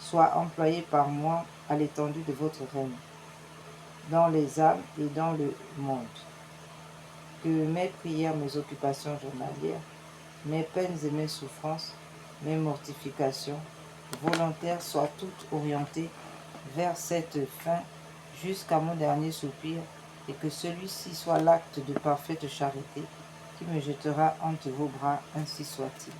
soit employé par moi à l'étendue de votre règne, dans les âmes et dans le monde. Que mes prières, mes occupations journalières, mes peines et mes souffrances, mes mortifications volontaires soient toutes orientées vers cette fin jusqu'à mon dernier soupir, et que celui-ci soit l'acte de parfaite charité qui me jettera entre vos bras, ainsi soit-il.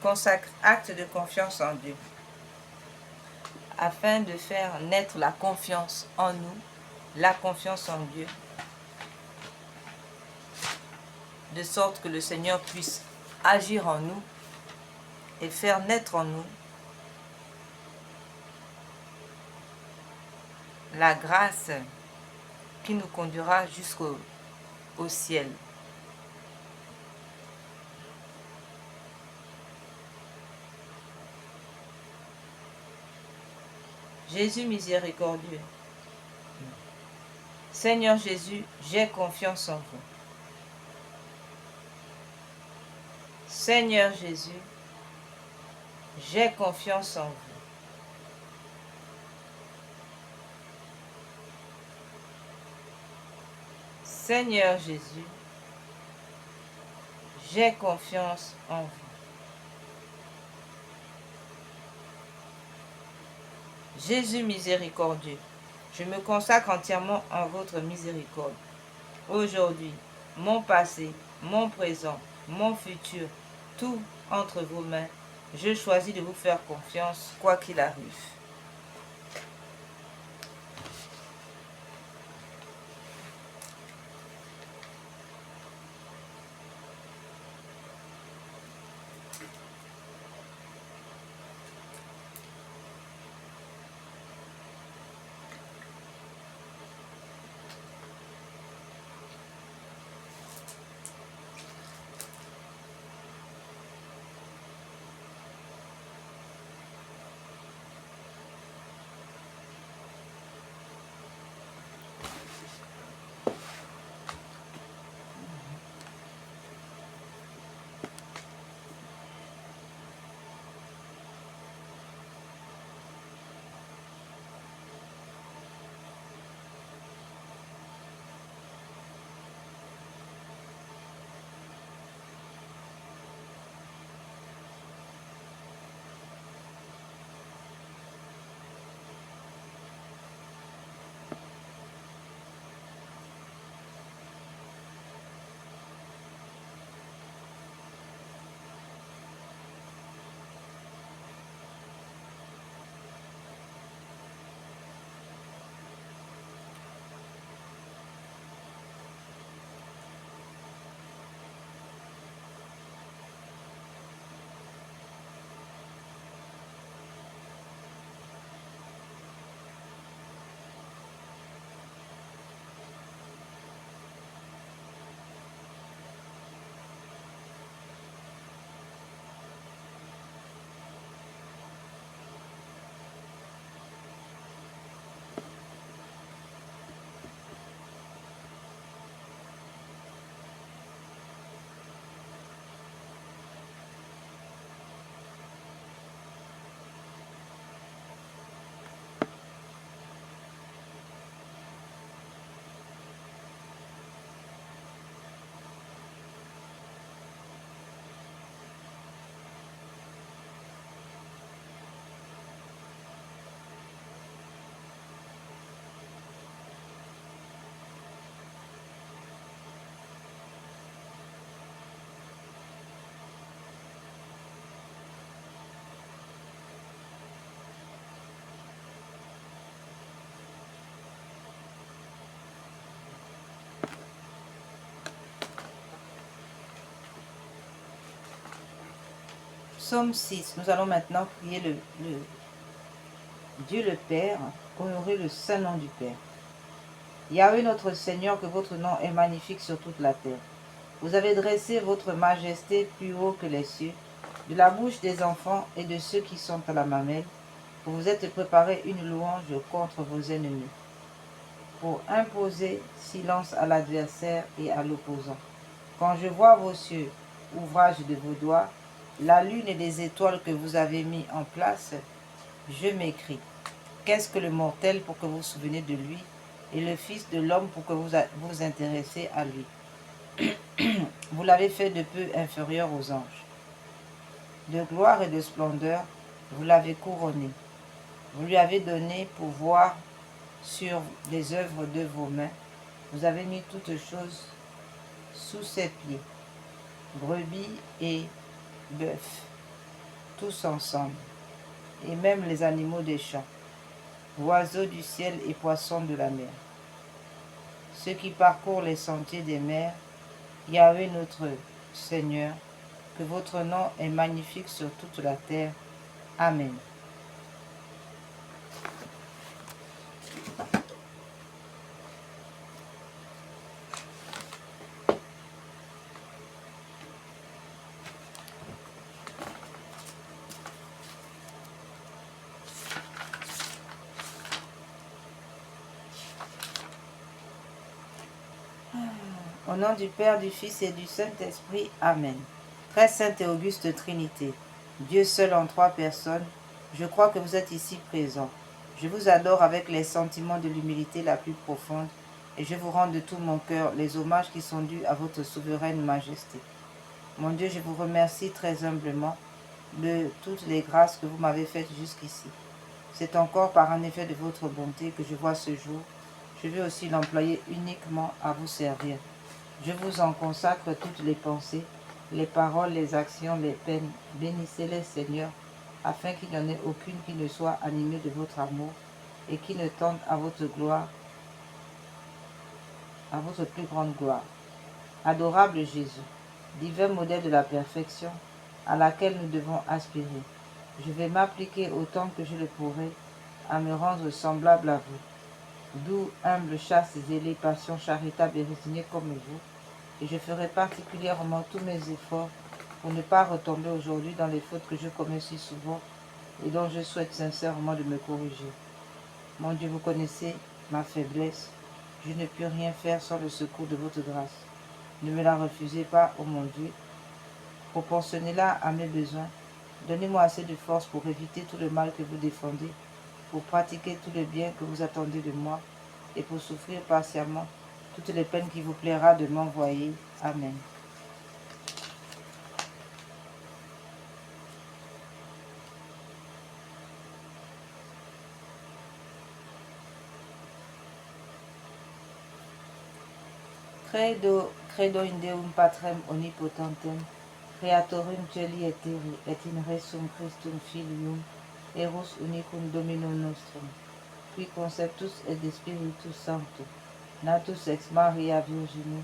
Consacre, acte de confiance en Dieu. Afin de faire naître la confiance en nous, la confiance en Dieu, de sorte que le Seigneur puisse agir en nous et faire naître en nous la grâce qui nous conduira jusqu'au ciel. Jésus miséricordieux, Seigneur Jésus, j'ai confiance en vous. Seigneur Jésus, j'ai confiance en vous. Seigneur Jésus, j'ai confiance en vous. Jésus miséricordieux, je me consacre entièrement en votre miséricorde. Aujourd'hui, mon passé, mon présent, mon futur, tout entre vos mains, je choisis de vous faire confiance, quoi qu'il arrive. Psaume 6. Nous allons maintenant prier Dieu le Père, honorer le saint nom du Père. Yahweh notre Seigneur, que votre nom est magnifique sur toute la terre. Vous avez dressé votre majesté plus haut que les cieux, de la bouche des enfants et de ceux qui sont à la mamelle, vous vous êtes préparé une louange contre vos ennemis, pour imposer silence à l'adversaire et à l'opposant. Quand je vois vos cieux, ouvrage de vos doigts, la lune et les étoiles que vous avez mis en place, je m'écris. Qu'est-ce que le mortel pour que vous vous souvenez de lui, et le Fils de l'homme pour que vous vous intéressez à lui? Vous l'avez fait de peu inférieur aux anges. De gloire et de splendeur, vous l'avez couronné. Vous lui avez donné pouvoir sur les œuvres de vos mains. Vous avez mis toutes choses sous ses pieds, brebis et bœufs, tous ensemble, et même les animaux des champs, oiseaux du ciel et poissons de la mer. Ceux qui parcourent les sentiers des mers, Yahweh notre Seigneur, que votre nom est magnifique sur toute la terre. Amen. Au nom du Père, du Fils et du Saint-Esprit. Amen. Très sainte et auguste Trinité, Dieu seul en trois personnes, je crois que vous êtes ici présents. Je vous adore avec les sentiments de l'humilité la plus profonde et je vous rends de tout mon cœur les hommages qui sont dus à votre souveraine majesté. Mon Dieu, je vous remercie très humblement de toutes les grâces que vous m'avez faites jusqu'ici. C'est encore par un effet de votre bonté que je vois ce jour. Je veux aussi l'employer uniquement à vous servir. Je vous en consacre toutes les pensées, les paroles, les actions, les peines. Bénissez-les, Seigneur, afin qu'il n'y en ait aucune qui ne soit animée de votre amour et qui ne tende à votre gloire, à votre plus grande gloire. Adorable Jésus, divin modèle de la perfection à laquelle nous devons aspirer, je vais m'appliquer autant que je le pourrai à me rendre semblable à vous. Doux, humble, chaste, zélé, passion, charitable et résigné comme vous, et je ferai particulièrement tous mes efforts pour ne pas retomber aujourd'hui dans les fautes que je commets si souvent et dont je souhaite sincèrement de me corriger. Mon Dieu, vous connaissez ma faiblesse. Je ne puis rien faire sans le secours de votre grâce. Ne me la refusez pas, ô mon Dieu. Proportionnez-la à mes besoins. Donnez-moi assez de force pour éviter tout le mal que vous défendez, pour pratiquer tout le bien que vous attendez de moi et pour souffrir patiemment toutes les peines qu'il vous plaira de m'envoyer. Amen. Credo in Deum Patrem omnipotentem, Creatorum Celi et Terrae, et in resum Christum Filium, Eros unicum Dominum nostrum, qui conceptus et de Spiritus Sancto, natus ex Maria Virginie,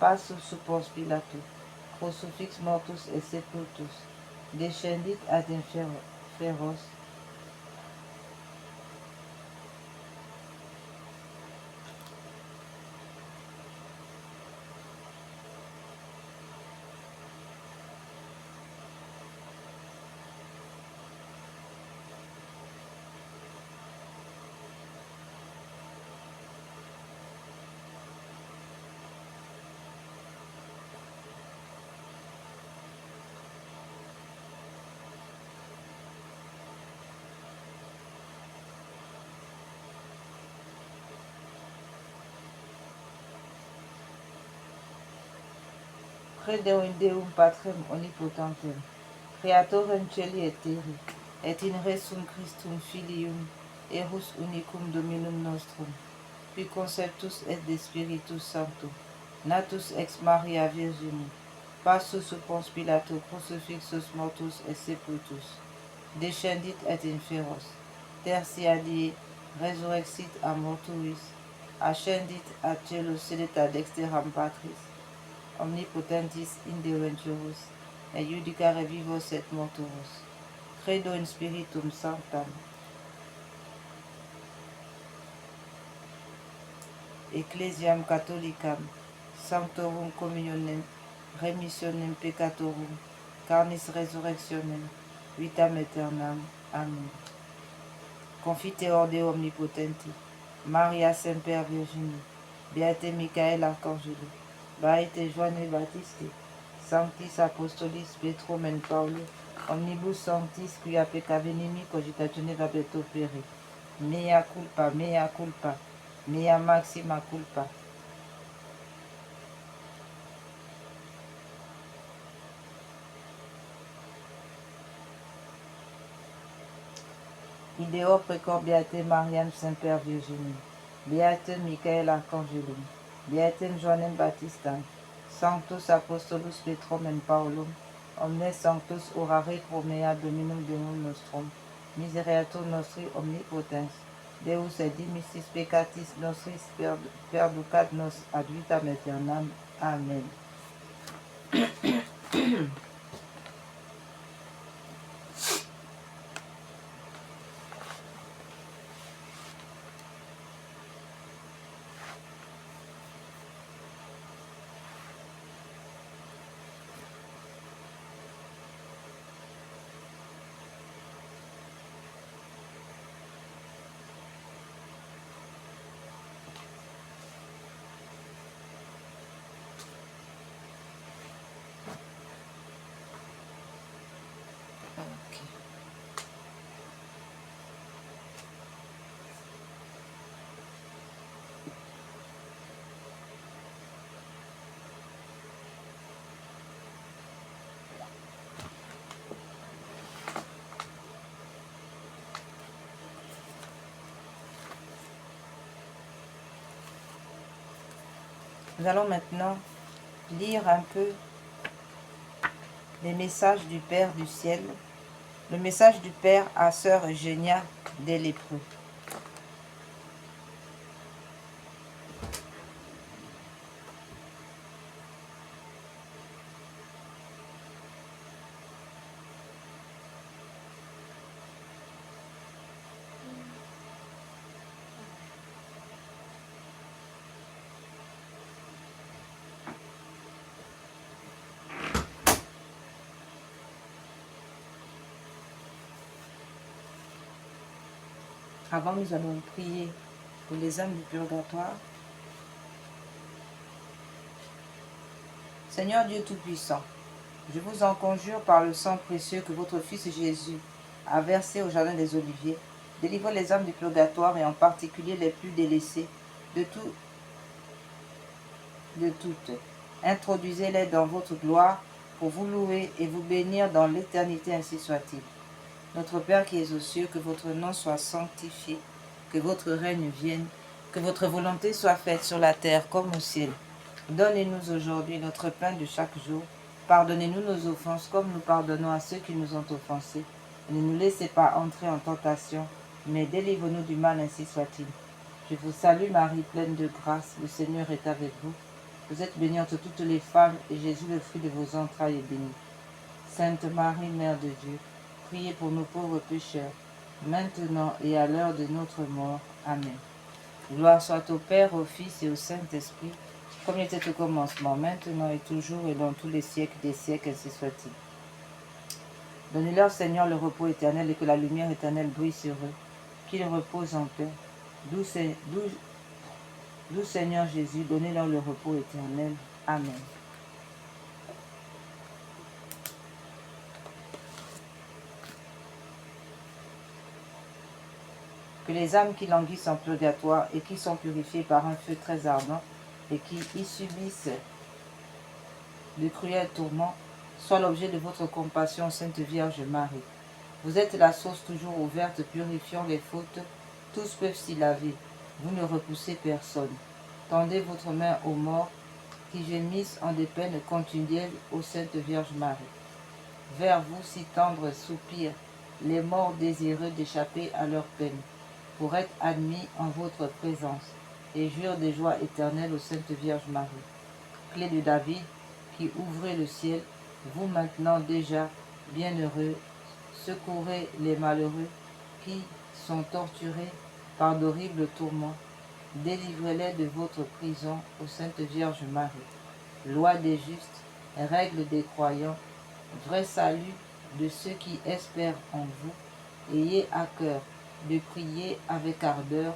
passus suppos Pilato, crucifix mortus et sepultus, descendit ad inferos, Credo in Deum Patrem omnipotentem, Creatorem Celi et Terrae, et in resum Christum Filium, Eros unicum Dominum nostrum, qui conceptus et de Spiritus Sancto, natus ex Maria Virginie, passus suppos Pilato, crucifixus mortus et sepultus, descendit et inferos, tertia die, resurrexit a mortuis, ascendit a cielo, sedet ad dexteram Patris, omnipotentis indeleturus, et judicare vivos et mortuos. Credo in Spiritum Sanctam, Ecclesiam Catholicam, Sanctorum Communionem, Remissionem Peccatorum, Carnis Resurrectionem, Vitam Aeternam. Amen. Confiteor Deo Omnipotenti, Maria Semper Virginie, Beate Michael Arcangelo, Baite Joanne Baptiste, Sanctis Apostolis Petrum et Paulum, omnibus sanctis quia peccavenimi cogitatione vabeto peri. Mea culpa, mea maxima culpa. Ideo precor Beate Mariam Semper Virginie, Beate Michael Archangelum, Beate Joannem Baptistam, Sanctus Apostolus Petrum et Paulum, omnes sanctus orare pro mea Dominum Deum nostrum, misereatur nostri omnipotens, Deus et dimissis peccatis nostris perducat nos ad vitam aeternam. Amen. Nous allons maintenant lire un peu les messages du Père du ciel, le message du Père à Sœur Eugénia des Lépreux. Avant, nous allons prier pour les âmes du purgatoire. Seigneur Dieu Tout-Puissant, je vous en conjure par le sang précieux que votre Fils Jésus a versé au Jardin des Oliviers, délivrez les âmes du purgatoire et en particulier les plus délaissées de toutes. Introduisez-les dans votre gloire pour vous louer et vous bénir dans l'éternité, ainsi soit-il. Notre Père qui es aux cieux, que votre nom soit sanctifié, que votre règne vienne, que votre volonté soit faite sur la terre comme au ciel. Donnez-nous aujourd'hui notre pain de chaque jour. Pardonnez-nous nos offenses comme nous pardonnons à ceux qui nous ont offensés. Ne nous laissez pas entrer en tentation, mais délivre-nous du mal, ainsi soit-il. Je vous salue Marie, pleine de grâce, le Seigneur est avec vous. Vous êtes bénie entre toutes les femmes, et Jésus, le fruit de vos entrailles, est béni. Sainte Marie, Mère de Dieu, priez pour nos pauvres pécheurs, maintenant et à l'heure de notre mort. Amen. Gloire soit au Père, au Fils et au Saint-Esprit, comme il était au commencement, maintenant et toujours et dans tous les siècles des siècles, ainsi soit-il. Donnez-leur, Seigneur, le repos éternel et que la lumière éternelle brille sur eux, qu'ils reposent en paix. Doux Seigneur Jésus, donnez-leur le repos éternel. Amen. Que les âmes qui languissent en purgatoire et qui sont purifiées par un feu très ardent et qui y subissent de cruels tourments soient l'objet de votre compassion, Sainte Vierge Marie. Vous êtes la source toujours ouverte, purifiant les fautes. Tous peuvent s'y laver. Vous ne repoussez personne. Tendez votre main aux morts qui gémissent en des peines continuelles, ô Sainte Vierge Marie. Vers vous si tendres soupirent les morts désireux d'échapper à leurs peines, pour être admis en votre présence, et jurent des joies éternelles aux Sainte Vierge Marie. Clé de David, qui ouvrez le ciel, vous maintenant déjà bienheureux, secourez les malheureux qui sont torturés par d'horribles tourments. Délivrez-les de votre prison, ô Sainte Vierge Marie. Loi des justes, règle des croyants, vrai salut de ceux qui espèrent en vous, ayez à cœur de prier avec ardeur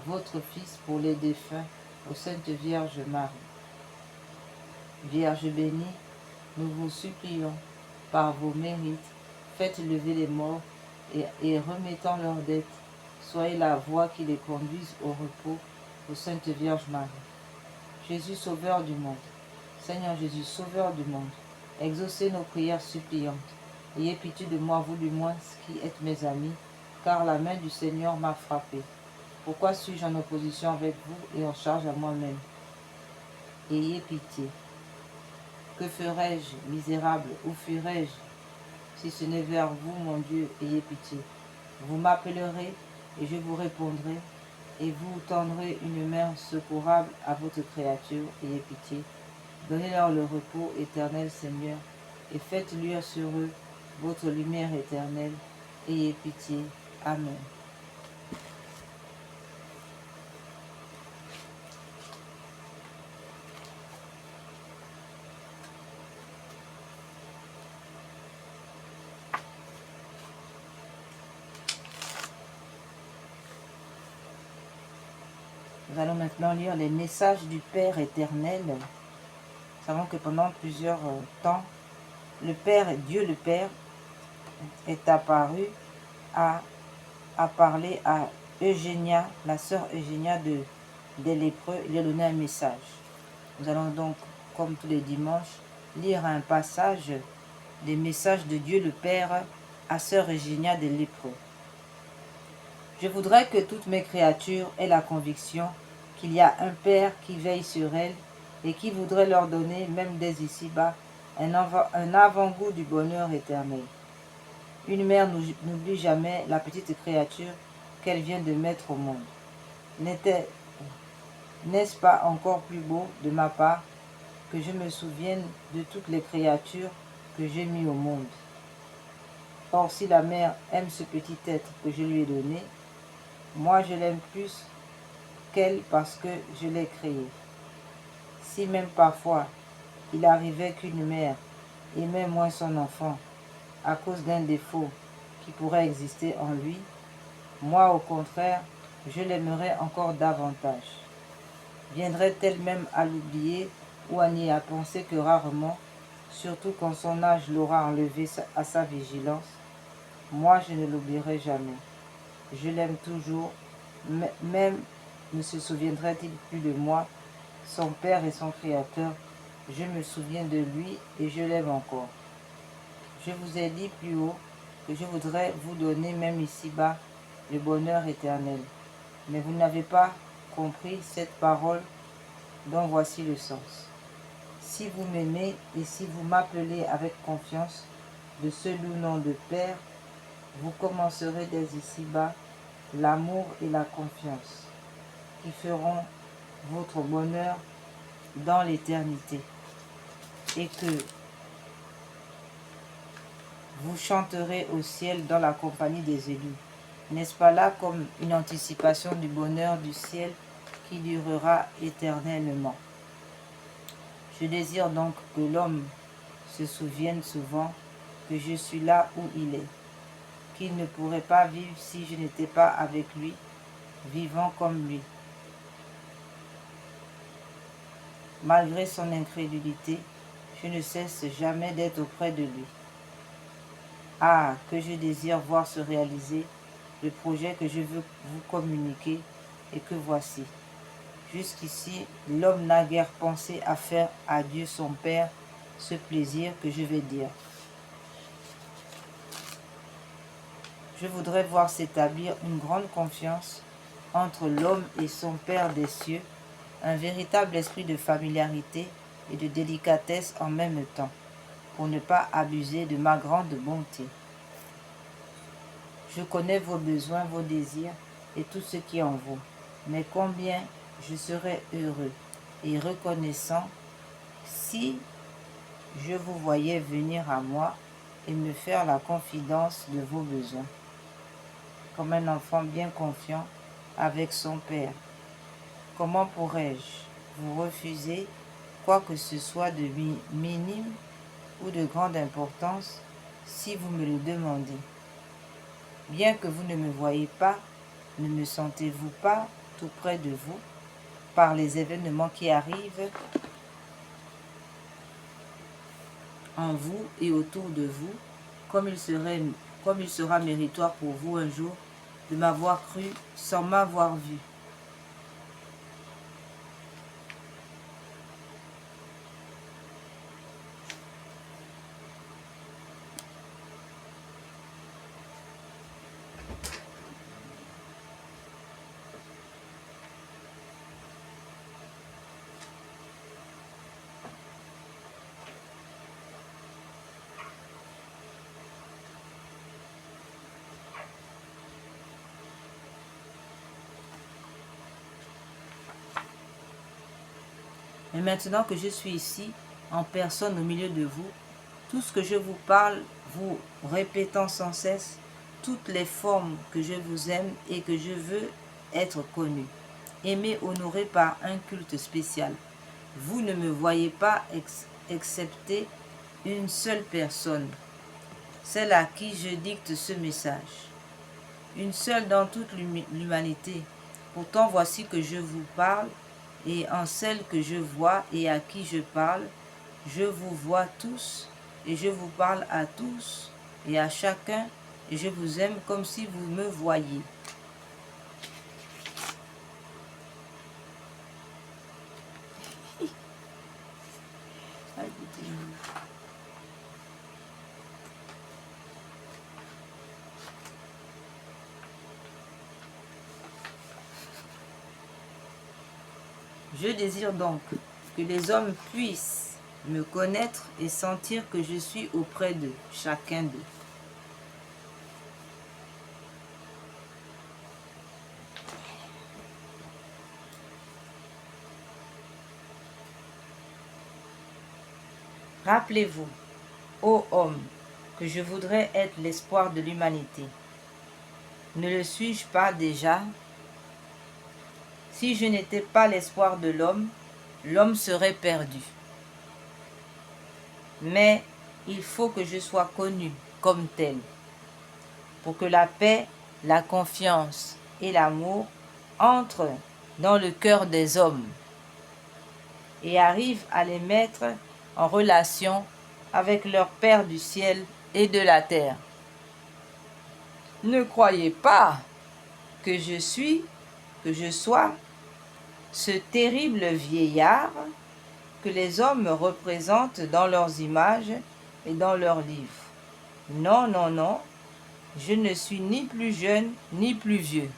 votre Fils pour les défunts, ô Sainte Vierge Marie. Vierge bénie, nous vous supplions, par vos mérites, faites lever les morts et remettant leurs dettes, soyez la voie qui les conduise au repos, ô Sainte Vierge Marie. Jésus, Sauveur du monde, Seigneur Jésus, Sauveur du monde, exaucez nos prières suppliantes. Ayez pitié de moi, vous du moins, qui êtes mes amis, car la main du Seigneur m'a frappé. Pourquoi suis-je en opposition avec vous et en charge à moi-même? Ayez pitié. Que ferais-je, misérable, où fuirais-je, si ce n'est vers vous, mon Dieu, ayez pitié. Vous m'appellerez, et je vous répondrai, et vous tendrez une main secourable à votre créature, ayez pitié. Donnez-leur le repos éternel, Seigneur, et faites luire sur eux votre lumière éternelle, ayez pitié. Amen. Nous allons maintenant lire les messages du Père éternel. Nous savons que pendant plusieurs temps, le Père, Dieu le Père, est apparu à parler à Eugénia, la sœur Eugénia des lépreux. Il lui a donné un message. Nous allons donc, comme tous les dimanches, lire un passage des messages de Dieu le Père à sœur Eugénia des lépreux. Je voudrais que toutes mes créatures aient la conviction qu'il y a un Père qui veille sur elles et qui voudrait leur donner, même dès ici-bas, un avant-goût du bonheur éternel. Une mère n'oublie jamais la petite créature qu'elle vient de mettre au monde. N'est-ce pas encore plus beau de ma part que je me souvienne de toutes les créatures que j'ai mis au monde? Or, si la mère aime ce petit être que je lui ai donné, moi je l'aime plus qu'elle parce que je l'ai créé. Si même parfois il arrivait qu'une mère aimait moins son enfant à cause d'un défaut qui pourrait exister en lui, moi au contraire, je l'aimerais encore davantage. Viendrait-elle même à l'oublier ou à n'y penser que rarement, surtout quand son âge l'aura enlevé à sa vigilance? Moi je ne l'oublierai jamais. Je l'aime toujours, même ne se souviendrait-il plus de moi, son Père et son Créateur, je me souviens de lui et je l'aime encore. Je vous ai dit plus haut que je voudrais vous donner même ici-bas le bonheur éternel. Mais vous n'avez pas compris cette parole dont voici le sens. Si vous m'aimez et si vous m'appelez avec confiance de ce doux nom de Père, vous commencerez dès ici-bas l'amour et la confiance qui feront votre bonheur dans l'éternité et que vous chanterez au ciel dans la compagnie des élus. N'est-ce pas là comme une anticipation du bonheur du ciel qui durera éternellement? Je désire donc que l'homme se souvienne souvent que je suis là où il est, qu'il ne pourrait pas vivre si je n'étais pas avec lui, vivant comme lui. Malgré son incrédulité, je ne cesse jamais d'être auprès de lui. Ah, que je désire voir se réaliser le projet que je veux vous communiquer et que voici. Jusqu'ici, l'homme n'a guère pensé à faire à Dieu son Père ce plaisir que je vais dire. Je voudrais voir s'établir une grande confiance entre l'homme et son Père des cieux, un véritable esprit de familiarité et de délicatesse en même temps, pour ne pas abuser de ma grande bonté. Je connais vos besoins, vos désirs et tout ce qui est en vous, mais combien je serais heureux et reconnaissant si je vous voyais venir à moi et me faire la confidence de vos besoins, comme un enfant bien confiant avec son Père. Comment pourrais-je vous refuser quoi que ce soit de minime ou de grande importance si vous me le demandez? Bien que vous ne me voyez pas, ne me sentez-vous pas tout près de vous par les événements qui arrivent en vous et autour de vous, comme il sera méritoire pour vous un jour de m'avoir cru sans m'avoir vu. Mais maintenant que je suis ici, en personne au milieu de vous, tout ce que je vous parle, vous répétant sans cesse toutes les formes que je vous aime et que je veux être connu, aimé, honoré par un culte spécial. Vous ne me voyez pas excepté une seule personne, celle à qui je dicte ce message. Une seule dans toute l'humanité. Pourtant voici que je vous parle, et en celle que je vois et à qui je parle, je vous vois tous, et je vous parle à tous et à chacun, et je vous aime comme si vous me voyiez. Je désire donc que les hommes puissent me connaître et sentir que je suis auprès de chacun d'eux. Rappelez-vous, ô homme, que je voudrais être l'espoir de l'humanité. Ne le suis-je pas déjà? Si je n'étais pas l'espoir de l'homme, l'homme serait perdu. Mais il faut que je sois connu comme tel, pour que la paix, la confiance et l'amour entrent dans le cœur des hommes et arrivent à les mettre en relation avec leur Père du ciel et de la terre. Ne croyez pas que je sois ce terrible vieillard que les hommes représentent dans leurs images et dans leurs livres. Non, non, non, je ne suis ni plus jeune ni plus vieux.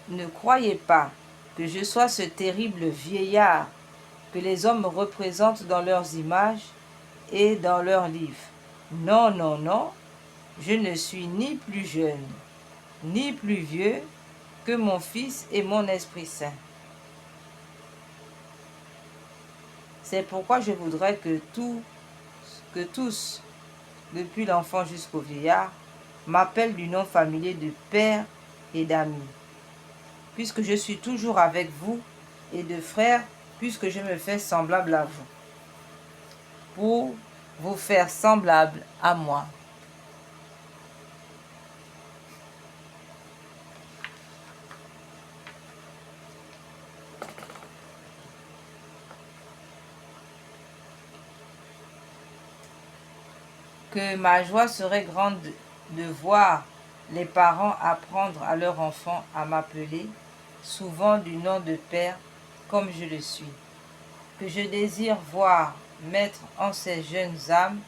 Ne croyez pas que je sois ce terrible vieillard que les hommes représentent dans leurs images et dans leurs livres. Non, non, non, je ne suis ni plus jeune, ni plus vieux que mon Fils et mon Esprit Saint. C'est pourquoi je voudrais que tous, depuis l'enfant jusqu'au vieillard, m'appellent du nom familier de père et d'ami, puisque je suis toujours avec vous, et de frère, puisque je me fais semblable à vous, pour vous faire semblable à moi. Que ma joie serait grande de voir les parents apprendre à leur enfant à m'appeler souvent du nom de père comme je le suis. Que je désire voir mettre en ces jeunes âmes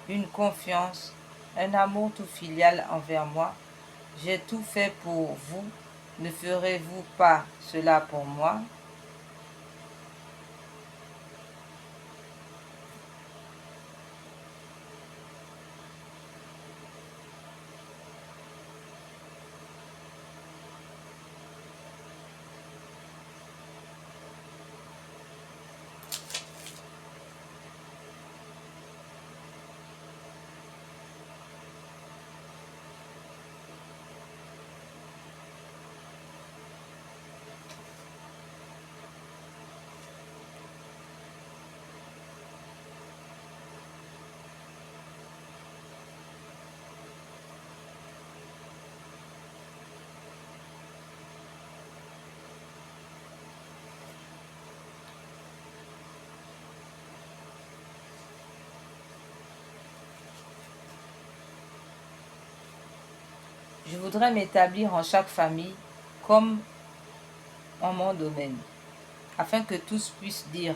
une confiance, un amour tout filial envers moi. J'ai tout fait pour vous, ne ferez-vous pas cela pour moi? Je voudrais m'établir en chaque famille comme en mon domaine, afin que tous puissent dire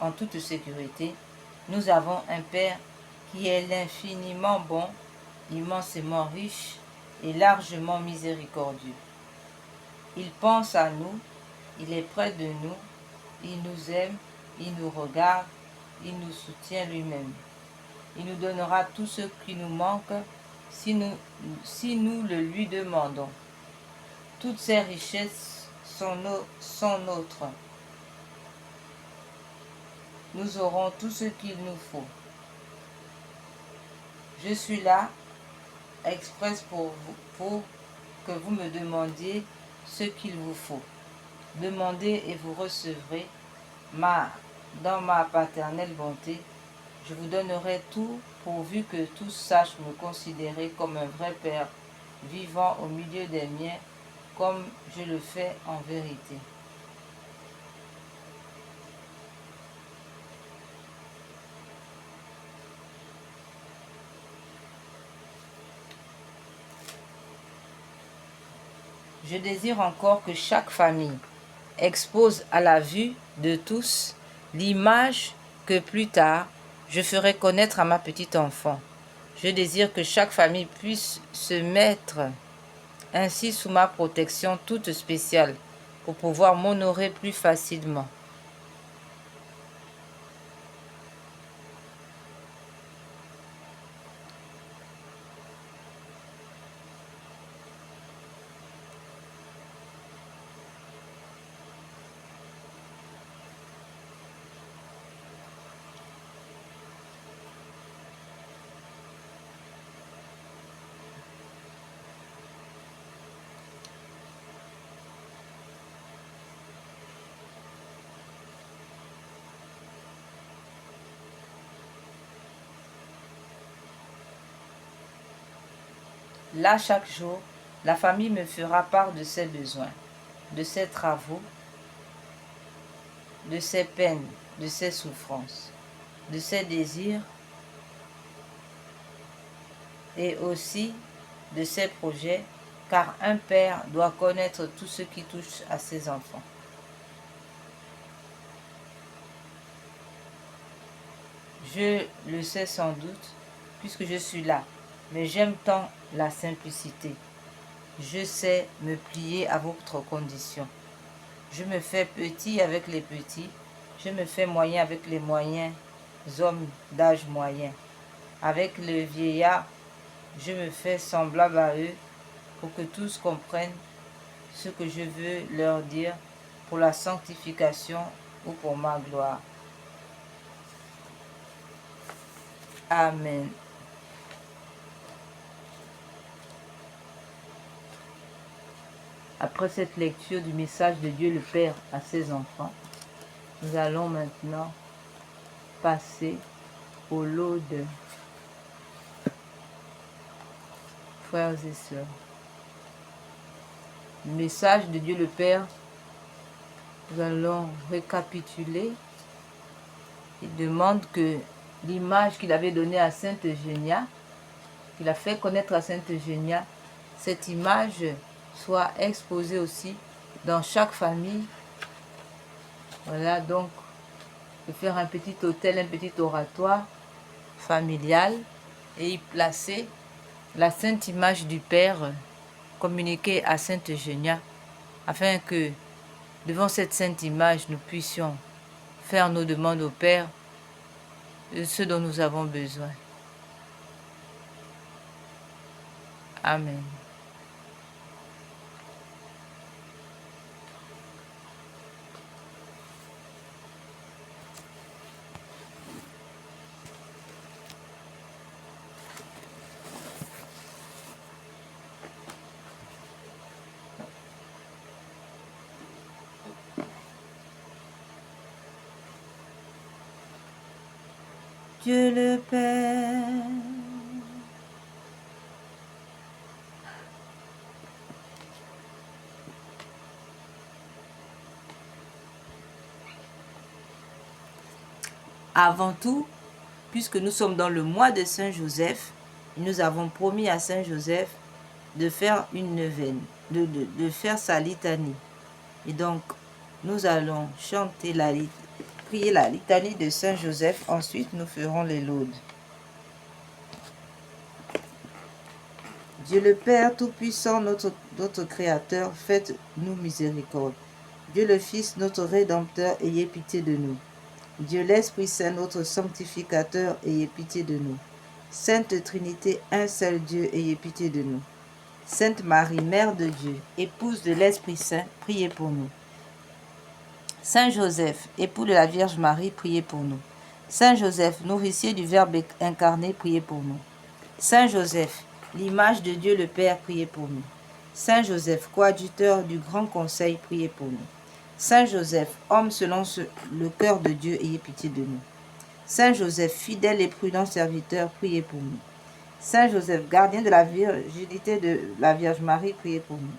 en toute sécurité, nous avons un Père qui est l'infiniment bon, immensément riche et largement miséricordieux. Il pense à nous, il est près de nous, il nous aime, il nous regarde, il nous soutient lui-même. Il nous donnera tout ce qui nous manque si nous le lui demandons. Toutes ces richesses sont nôtres. Nous aurons tout ce qu'il nous faut. Je suis là, exprès pour que vous me demandiez ce qu'il vous faut. Demandez et vous recevrez. Dans ma paternelle bonté, je vous donnerai tout pourvu que tous sachent me considérer comme un vrai Père, vivant au milieu des miens, comme je le fais en vérité. Je désire encore que chaque famille expose à la vue de tous l'image que plus tard je ferai connaître à ma petite enfant. Je désire que chaque famille puisse se mettre ainsi sous ma protection toute spéciale pour pouvoir m'honorer plus facilement. Là, chaque jour, la famille me fera part de ses besoins, de ses travaux, de ses peines, de ses souffrances, de ses désirs et aussi de ses projets, car un père doit connaître tout ce qui touche à ses enfants. Je le sais sans doute, puisque je suis là, mais j'aime tant la simplicité. Je sais me plier à votre condition. Je me fais petit avec les petits, je me fais moyen avec les moyens, hommes d'âge moyen. Avec les vieillards, je me fais semblable à eux pour que tous comprennent ce que je veux leur dire pour la sanctification ou pour ma gloire. Amen. Après cette lecture du message de Dieu le Père à ses enfants, nous allons maintenant passer au lot de frères et sœurs. Le message de Dieu le Père, nous allons récapituler. Il demande que l'image qu'il avait donnée à Sainte Eugénia, qu'il a fait connaître à Sainte Eugénia, cette image soit exposée aussi dans chaque famille. Voilà, donc, de faire un petit autel, un petit oratoire familial et y placer la sainte image du Père communiquée à Sainte Eugénia, afin que, devant cette sainte image, nous puissions faire nos demandes au Père de ce dont nous avons besoin. Amen. Dieu le Père, avant tout, puisque nous sommes dans le mois de Saint Joseph, nous avons promis à Saint Joseph de faire une neuvaine, de faire sa litanie. Et donc, nous allons chanter prier la litanie de Saint Joseph. Ensuite, nous ferons les laudes. Dieu le Père Tout-Puissant, notre Créateur, faites-nous miséricorde. Dieu le Fils, notre Rédempteur, ayez pitié de nous. Dieu l'Esprit Saint, notre Sanctificateur, ayez pitié de nous. Sainte Trinité, un seul Dieu, ayez pitié de nous. Sainte Marie, Mère de Dieu, épouse de l'Esprit Saint, priez pour nous. Saint Joseph, époux de la Vierge Marie, priez pour nous. Saint Joseph, nourricier du Verbe incarné, priez pour nous. Saint Joseph, l'image de Dieu le Père, priez pour nous. Saint Joseph, coadjuteur du Grand Conseil, priez pour nous. Saint Joseph, homme selon le cœur de Dieu, ayez pitié de nous. Saint Joseph, fidèle et prudent serviteur, priez pour nous. Saint Joseph, gardien de la virginité de la Vierge Marie, priez pour nous.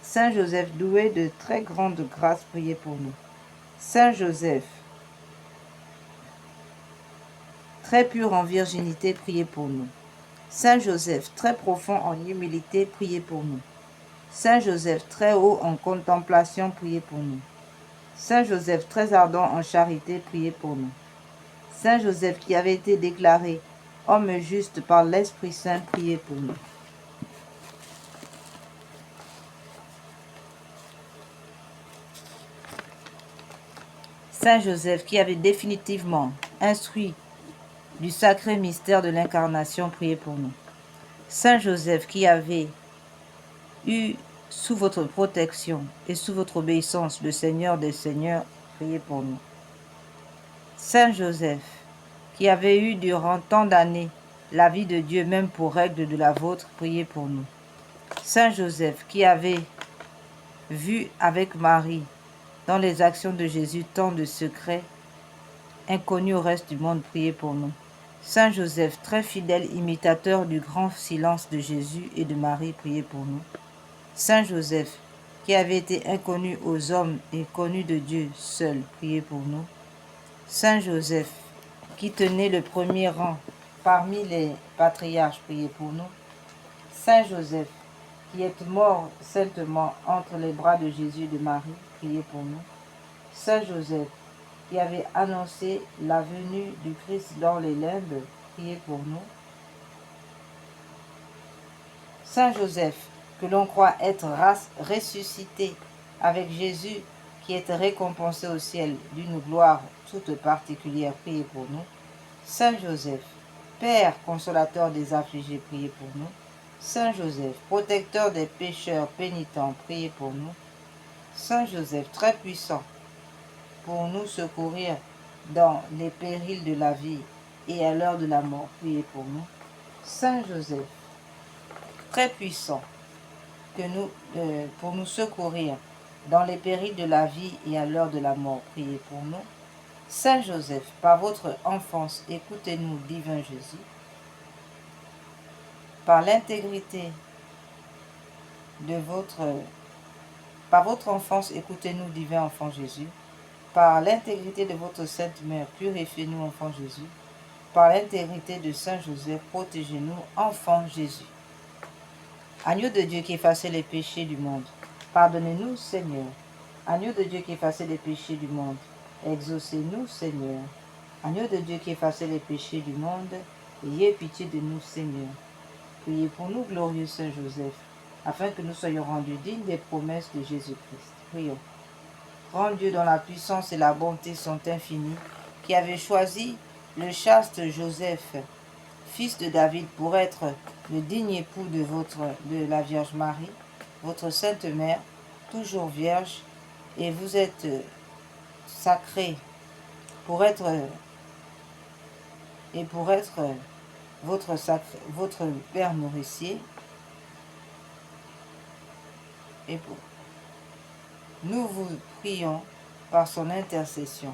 Saint Joseph, doué de très grande grâce, priez pour nous. Saint Joseph, très pur en virginité, priez pour nous. Saint Joseph, très profond en humilité, priez pour nous. Saint Joseph, très haut en contemplation, priez pour nous. Saint Joseph, très ardent en charité, priez pour nous. Saint Joseph, qui avait été déclaré homme juste par l'Esprit Saint, priez pour nous. Saint Joseph, qui avait définitivement instruit du sacré mystère de l'incarnation, priez pour nous. Saint Joseph, qui avait eu sous votre protection et sous votre obéissance le Seigneur des Seigneurs, priez pour nous. Saint Joseph, qui avait eu durant tant d'années la vie de Dieu, même pour règle de la vôtre, priez pour nous. Saint Joseph, qui avait vu avec Marie dans les actions de Jésus tant de secrets inconnus au reste du monde, priez pour nous. Saint Joseph, très fidèle imitateur du grand silence de Jésus et de Marie, priez pour nous. Saint Joseph, qui avait été inconnu aux hommes et connu de Dieu seul, priez pour nous. Saint Joseph, qui tenait le premier rang parmi les patriarches, priez pour nous. Saint Joseph, qui est mort saintement entre les bras de Jésus et de Marie, priez pour nous. Saint Joseph, qui avait annoncé la venue du Christ dans les limbes, priez pour nous. Saint Joseph, que l'on croit être ressuscité avec Jésus, qui est récompensé au ciel d'une gloire toute particulière, priez pour nous. Saint Joseph, Père consolateur des affligés, priez pour nous. Saint Joseph, protecteur des pécheurs pénitents, priez pour nous. Saint Joseph, très puissant, pour nous secourir dans les périls de la vie et à l'heure de la mort, priez pour nous. Saint Joseph, très puissant, pour nous secourir dans les périls de la vie et à l'heure de la mort, priez pour nous. Saint Joseph, par votre enfance, écoutez-nous, divin Jésus. Par l'intégrité de par votre enfance, écoutez-nous, divin enfant Jésus. Par l'intégrité de votre Sainte Mère, purifiez-nous, enfant Jésus. Par l'intégrité de Saint Joseph, protégez-nous, enfant Jésus. Agneau de Dieu qui effaçait les péchés du monde, pardonnez-nous, Seigneur. Agneau de Dieu qui effaçait les péchés du monde, exaucez-nous, Seigneur. Agneau de Dieu qui effaçait les péchés du monde, ayez pitié de nous, Seigneur. Priez pour nous, glorieux Saint Joseph, afin que nous soyons rendus dignes des promesses de Jésus-Christ. Prions. Grand Dieu dont la puissance et la bonté sont infinies, qui avez choisi le chaste Joseph, fils de David, pour être le digne époux de la Vierge Marie, votre Sainte Mère, toujours vierge, et vous êtes sacré pour être votre Père nourricier. Et nous vous prions par son intercession,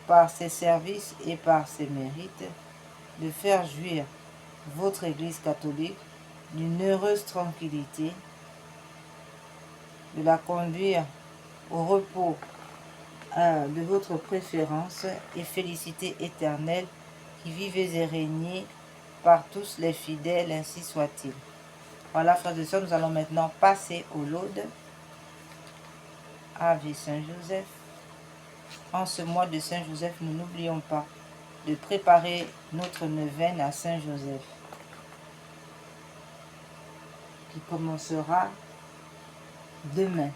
par ses services et par ses mérites, de faire jouir votre Église catholique d'une heureuse tranquillité, de la conduire au repos de votre préférence et félicité éternelle qui vivez et régnez par tous les fidèles, ainsi soit-il. Voilà, frères et sœurs, nous allons maintenant passer au laude. Ave Saint-Joseph. En ce mois de Saint-Joseph, nous n'oublions pas de préparer notre neuvaine à Saint-Joseph, qui commencera demain.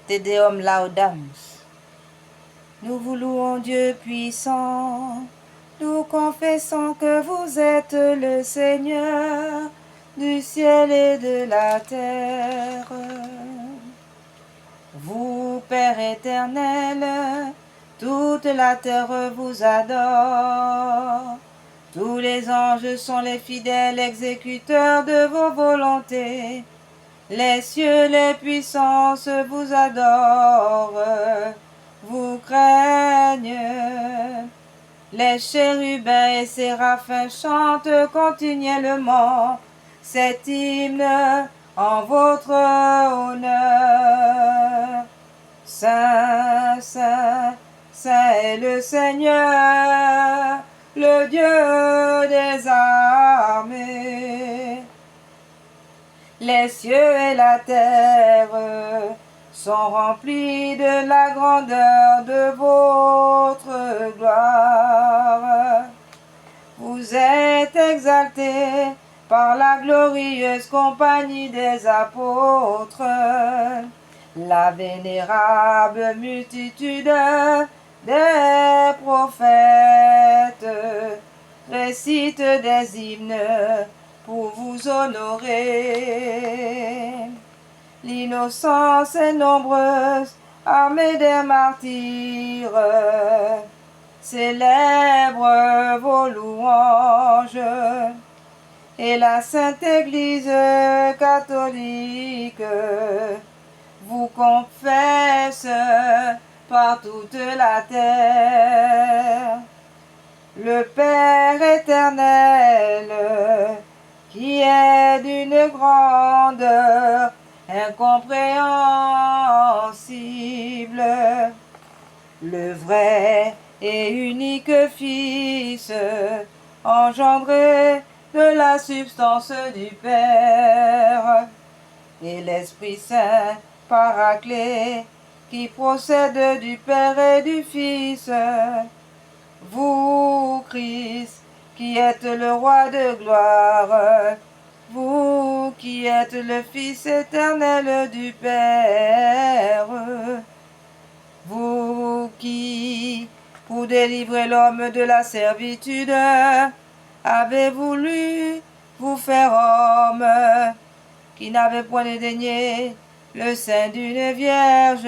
Te Deum laudamus. Nous vous louons, Dieu puissant. Nous confessons que vous êtes le Seigneur du ciel et de la terre. Vous, Père éternel, toute la terre vous adore. Tous les anges sont les fidèles exécuteurs de vos volontés. Les cieux, les puissances vous adorent, vous craignent. Les chérubins et séraphins chantent continuellement cet hymne en votre honneur. Saint, Saint, Saint est le Seigneur, le Dieu des armées. Les cieux et la terre sont remplis de la grandeur de votre gloire. Vous êtes exaltés par la glorieuse compagnie des apôtres. La vénérable multitude des prophètes récite des hymnes pour vous honorer. L'innocence est nombreuse, armée des martyrs, célèbre vos louanges. Et la Sainte Église catholique vous confesse par toute la terre. Le Père éternel, qui est d'une grandeur incompréhensible, le vrai et unique Fils, engendré de la substance du Père, et l'Esprit Saint, Paraclet, qui procède du Père et du Fils, vous, Christ, qui êtes le Roi de gloire, vous qui êtes le Fils éternel du Père, vous qui, pour délivrer l'homme de la servitude, avez voulu vous faire homme, qui n'avait point dédaigné le sein d'une vierge.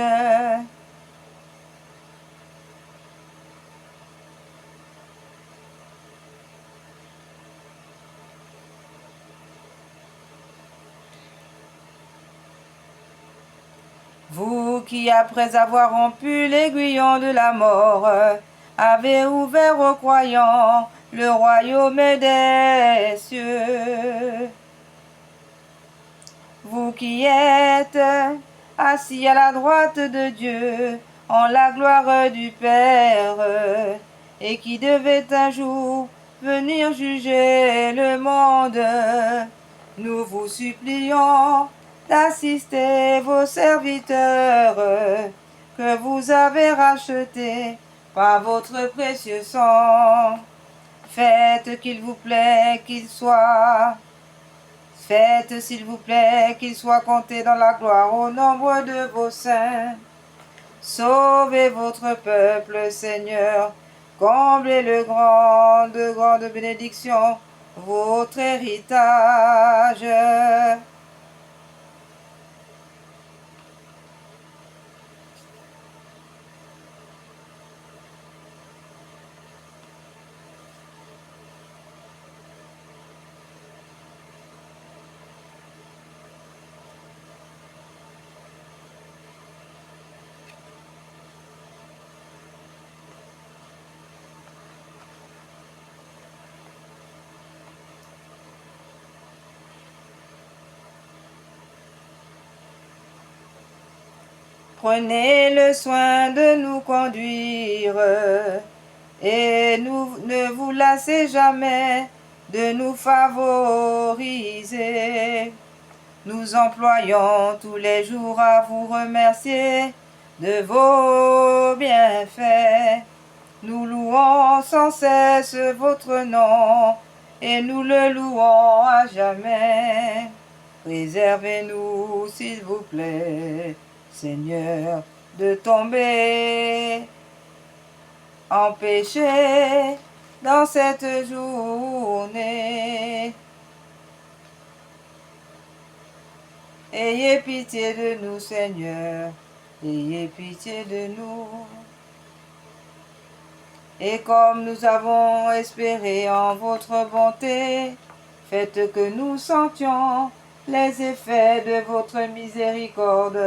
Vous qui, après avoir rompu l'aiguillon de la mort, avez ouvert aux croyants le royaume des cieux. Vous qui êtes assis à la droite de Dieu, en la gloire du Père, et qui devait un jour venir juger le monde, nous vous supplions d'assister vos serviteurs que vous avez rachetés par votre précieux sang. Faites qu'il vous plaît qu'il soit Faites, s'il vous plaît, qu'il soit compté dans la gloire au nombre de vos saints. Sauvez votre peuple, Seigneur. Comblez de grandes bénédictions, votre héritage. Prenez le soin de nous conduire et ne vous lassez jamais de nous favoriser. Nous employons tous les jours à vous remercier de vos bienfaits. Nous louons sans cesse votre nom et nous le louons à jamais. Préservez-nous, s'il vous plaît, Seigneur, de tomber en péché dans cette journée. Ayez pitié de nous, Seigneur, ayez pitié de nous. Et comme nous avons espéré en votre bonté, faites que nous sentions les effets de votre miséricorde.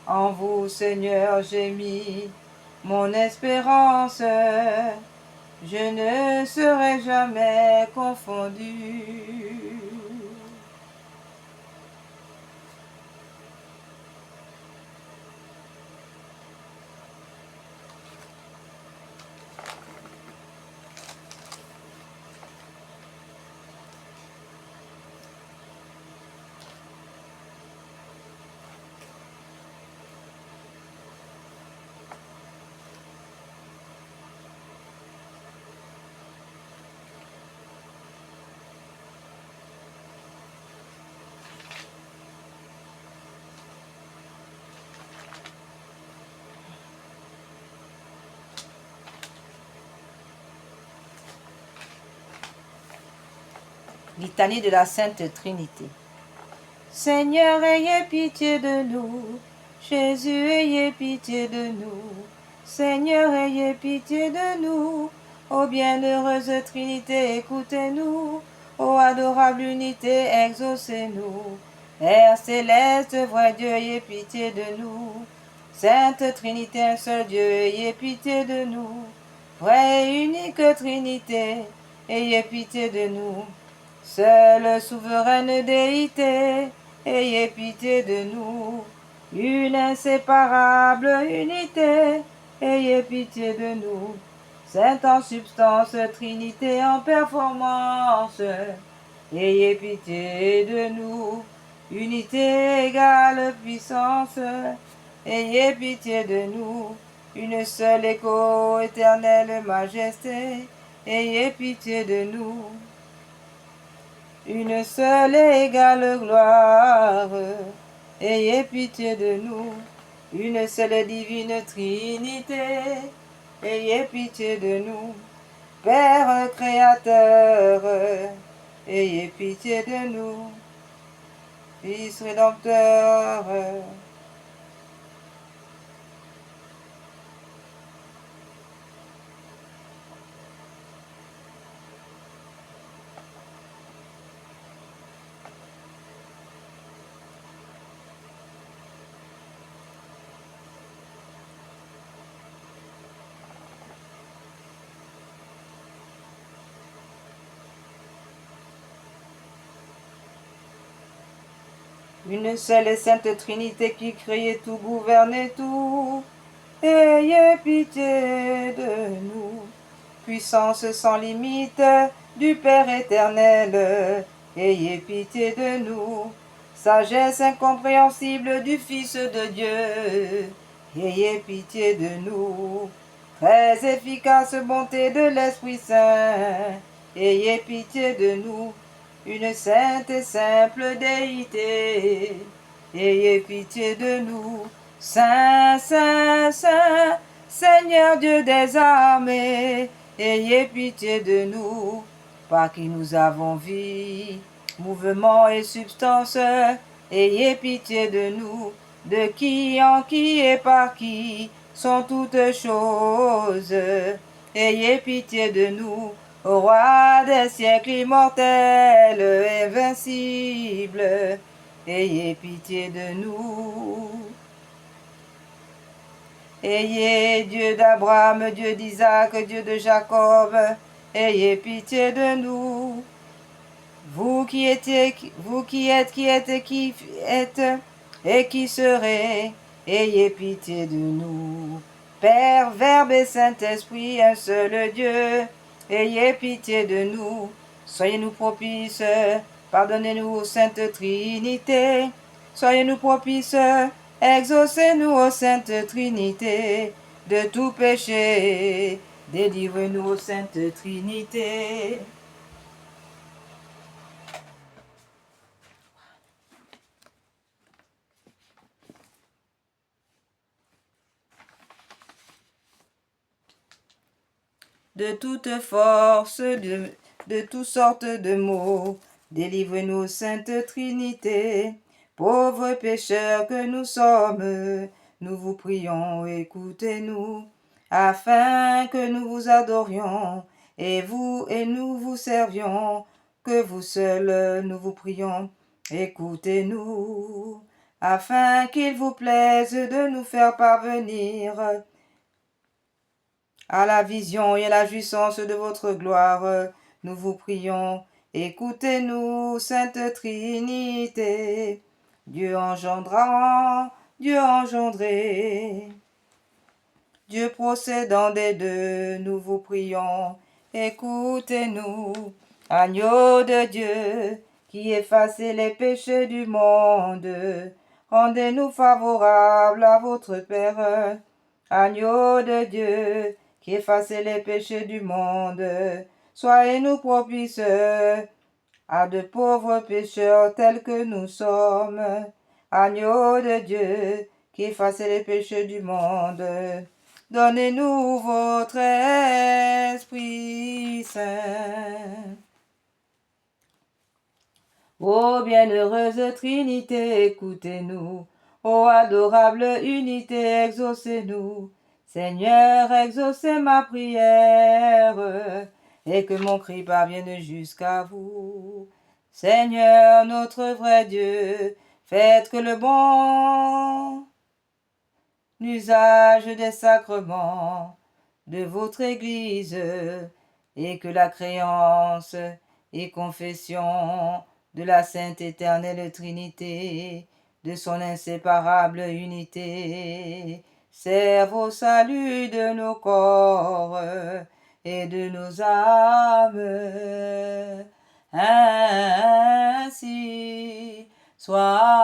En vous, Seigneur, j'ai mis mon espérance. Je ne serai jamais confondu. Litanie de la Sainte Trinité. Seigneur, ayez pitié de nous. Jésus, ayez pitié de nous. Seigneur, ayez pitié de nous. Ô bienheureuse Trinité, écoutez-nous. Ô adorable unité, exaucez-nous. Père céleste, vrai Dieu, ayez pitié de nous. Sainte Trinité, un seul Dieu, ayez pitié de nous. Vraie et unique Trinité, ayez pitié de nous. Seule souveraine déité, ayez pitié de nous. Une inséparable unité, ayez pitié de nous. Sainte en substance, Trinité en performance, ayez pitié de nous. Unité égale puissance, ayez pitié de nous. Une seule écho, éternelle majesté, ayez pitié de nous. Une seule et égale gloire, ayez pitié de nous. Une seule divine Trinité, ayez pitié de nous. Père créateur, ayez pitié de nous. Fils rédempteur, une seule et sainte Trinité qui crée tout, gouverne tout. Ayez pitié de nous. Puissance sans limite du Père éternel, ayez pitié de nous. Sagesse incompréhensible du Fils de Dieu, ayez pitié de nous. Très efficace bonté de l'Esprit Saint, ayez pitié de nous. Une sainte et simple déité, ayez pitié de nous. Saint, Saint, Saint, Seigneur Dieu des armées, ayez pitié de nous, par qui nous avons vie, mouvement et substance, ayez pitié de nous, de qui, en qui et par qui sont toutes choses, ayez pitié de nous, ô roi des siècles immortel, invincible, ayez pitié de nous. Ayez Dieu d'Abraham, Dieu d'Isaac, Dieu de Jacob, ayez pitié de nous. Vous qui êtes, et qui serez, ayez pitié de nous. Père, Verbe et Saint-Esprit, un seul Dieu, ayez pitié de nous. Soyez-nous propices, pardonnez-nous, Sainte Trinité. Soyez-nous propices, exaucez-nous, ô Sainte Trinité, de tout péché. Délivre-nous, ô Sainte Trinité. De toute force, de toutes sortes de maux, délivre-nous, Sainte Trinité. Pauvres pécheurs que nous sommes, nous vous prions, écoutez-nous, afin que nous vous adorions, et nous vous servions, que vous seuls nous vous prions, écoutez-nous, afin qu'il vous plaise de nous faire parvenir à la vision et à la jouissance de votre gloire, nous vous prions. Écoutez-nous, Sainte Trinité, Dieu engendrant, Dieu engendré, Dieu procédant des deux, nous vous prions. Écoutez-nous, agneau de Dieu, qui effacez les péchés du monde, rendez-nous favorables à votre Père. Agneau de Dieu, qui effacez les péchés du monde, soyez-nous propices à de pauvres pécheurs tels que nous sommes. Agneau de Dieu, qui effacez les péchés du monde, donnez-nous votre Esprit Saint. Ô bienheureuse Trinité, écoutez-nous. Ô adorable unité, exaucez-nous. Seigneur, exaucez ma prière, et que mon cri parvienne jusqu'à vous. Seigneur, notre vrai Dieu, faites que le bon usage des sacrements de votre Église, et que la créance et confession de la Sainte Éternelle Trinité, de son inséparable unité, serve au salut de nos corps et de nos âmes. Ainsi soit-il.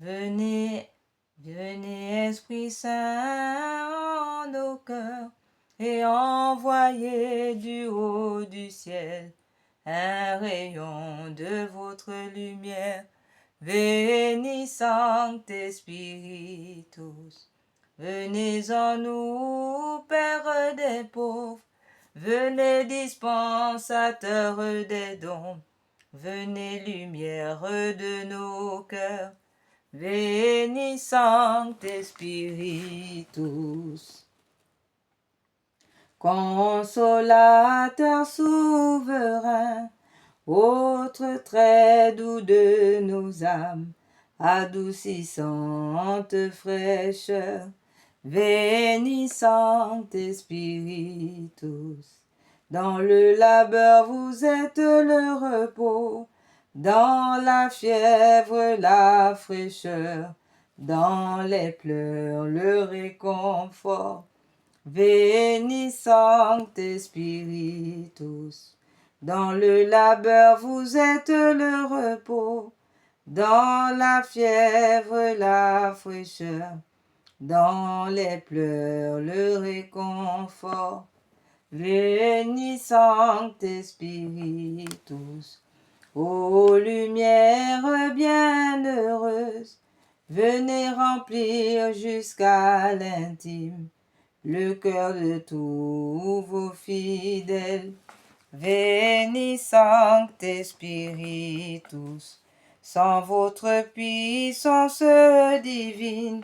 Venez, venez Esprit Saint en nos cœurs et envoyez du haut du ciel un rayon de votre lumière. Veni Sancte Spiritus. Venez en nous, Père des pauvres. Venez dispensateur des dons. Venez lumière de nos cœurs. Veni Sancte Spiritus. Consolateur souverain, autre très doux de nos âmes, adoucissante fraîcheur, Veni Sancte Spiritus. Dans le labeur vous êtes le repos, dans la fièvre la fraîcheur, dans les pleurs le réconfort. Veni Sancte Spiritus. Dans le labeur vous êtes le repos, dans la fièvre la fraîcheur, dans les pleurs le réconfort. Veni Sancte Spiritus. Ô lumière bienheureuse, venez remplir jusqu'à l'intime le cœur de tous vos fidèles. Veni Sancte Spiritus. Sans votre puissance divine,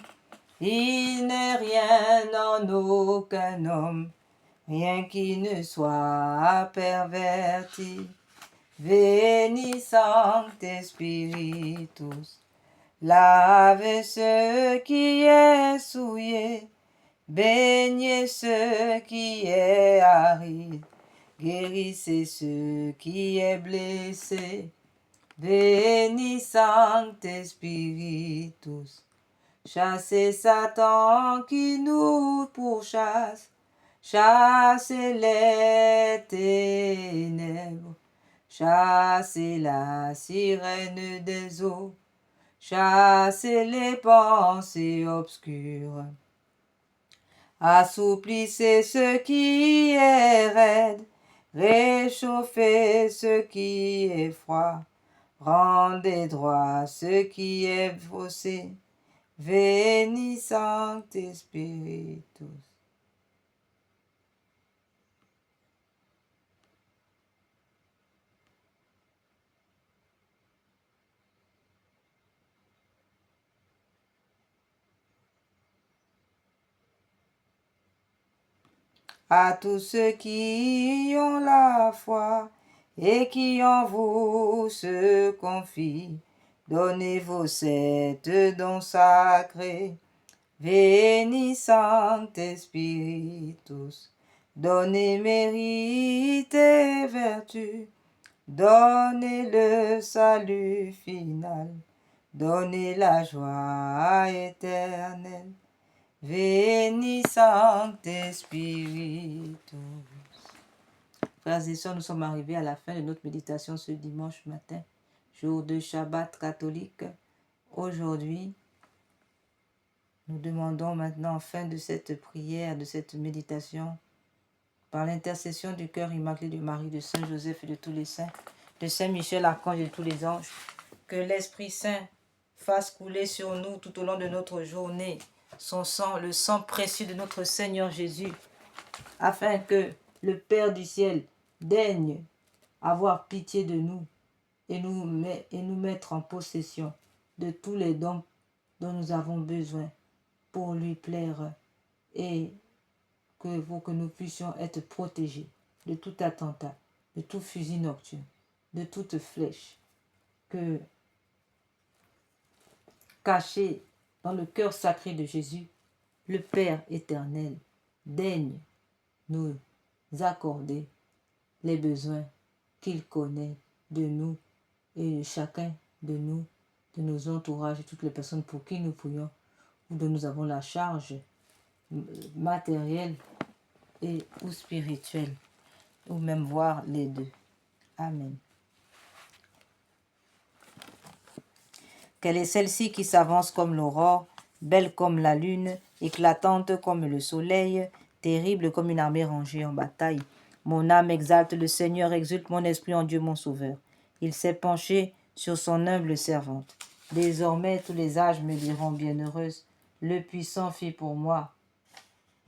il n'est rien en aucun homme, rien qui ne soit perverti. Veni Sancte Spiritus. Lavez ce qui est souillé, baignez ce qui est aride, guérissez ce qui est blessé. Veni Sancte Spiritus. Chassez Satan qui nous pourchasse, chassez les ténèbres, chassez la sirène des eaux, chassez les pensées obscures. Assouplissez ce qui est raide, réchauffez ce qui est froid, rendez droit ce qui est faussé. Veni Sancte Spiritus. À tous ceux qui ont la foi et qui en vous se confient, donnez vos sept dons sacrés. Veni Sancte Spiritus. Donnez mérite et vertu, donnez le salut final, donnez la joie éternelle. Veni Sancte Spiritus. Frères et sœurs, nous sommes arrivés à la fin de notre méditation ce dimanche matin, jour de Shabbat catholique. Aujourd'hui, nous demandons maintenant, en fin de cette prière, de cette méditation, par l'intercession du cœur immaculé de Marie, de Saint Joseph et de tous les saints, de Saint Michel, archange et de tous les anges, que l'Esprit Saint fasse couler sur nous tout au long de notre journée son sang, le sang précieux de notre Seigneur Jésus, afin que le Père du ciel daigne avoir pitié de nous et nous mettre en possession de tous les dons dont nous avons besoin pour lui plaire et pour que nous puissions être protégés de tout attentat, de tout fusil nocturne, de toute flèche que caché dans le cœur sacré de Jésus, le Père éternel daigne nous accorder les besoins qu'il connaît de nous et de chacun de nous, de nos entourages, de toutes les personnes pour qui nous prions ou dont nous avons la charge matérielle et ou spirituelle, ou même voir les deux. Amen. Quelle est celle-ci qui s'avance comme l'aurore, belle comme la lune, éclatante comme le soleil, terrible comme une armée rangée en bataille. Mon âme exalte le Seigneur, exulte mon esprit en Dieu mon Sauveur. Il s'est penché sur son humble servante. Désormais tous les âges me diront bienheureuse. Le puissant fit pour moi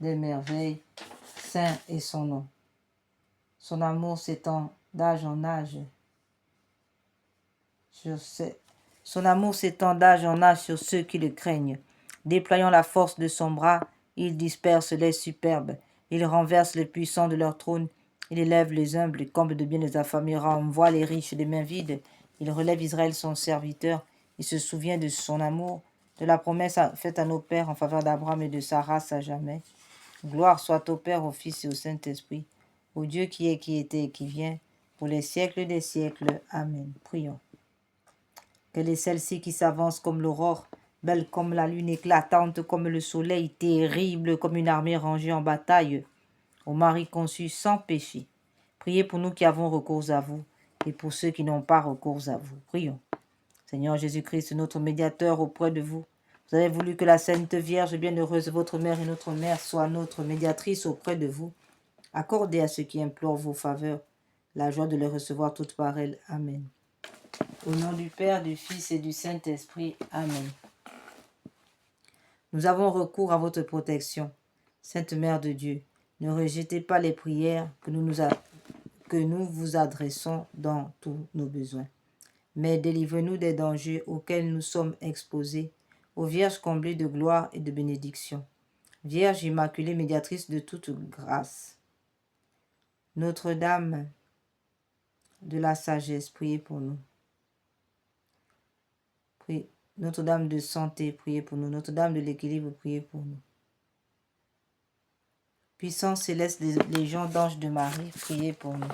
des merveilles, saint est son nom. Son amour s'étend d'âge en âge Son amour s'étend d'âge en âge sur ceux qui le craignent. Déployant la force de son bras, il disperse les superbes. Il renverse les puissants de leur trône. Il élève les humbles, comble de bien les affamés, renvoie les riches des mains vides. Il relève Israël son serviteur. Il se souvient de son amour, de la promesse faite à nos pères en faveur d'Abraham et de sa race à jamais. Gloire soit au Père, au Fils et au Saint-Esprit, au Dieu qui est, qui était et qui vient, pour les siècles des siècles. Amen. Prions. Quelle est celle-ci qui s'avance comme l'aurore, belle comme la lune, éclatante comme le soleil, terrible comme une armée rangée en bataille, ô Marie conçue sans péché. Priez pour nous qui avons recours à vous et pour ceux qui n'ont pas recours à vous. Prions. Seigneur Jésus-Christ, notre médiateur auprès de vous, vous avez voulu que la Sainte Vierge, bienheureuse votre mère et notre mère, soit notre médiatrice auprès de vous. Accordez à ceux qui implorent vos faveurs la joie de les recevoir toutes par elle. Amen. Au nom du Père, du Fils et du Saint-Esprit. Amen. Nous avons recours à votre protection. Sainte Mère de Dieu, ne rejetez pas les prières que que nous vous adressons dans tous nos besoins. Mais délivre-nous des dangers auxquels nous sommes exposés, ô Vierge comblée de gloire et de bénédiction. Vierge immaculée, médiatrice de toute grâce. Notre-Dame de la sagesse, priez pour nous. Notre-Dame de santé, priez pour nous. Notre-Dame de l'équilibre, priez pour nous. Puissance céleste des légions d'anges de Marie, priez pour nous.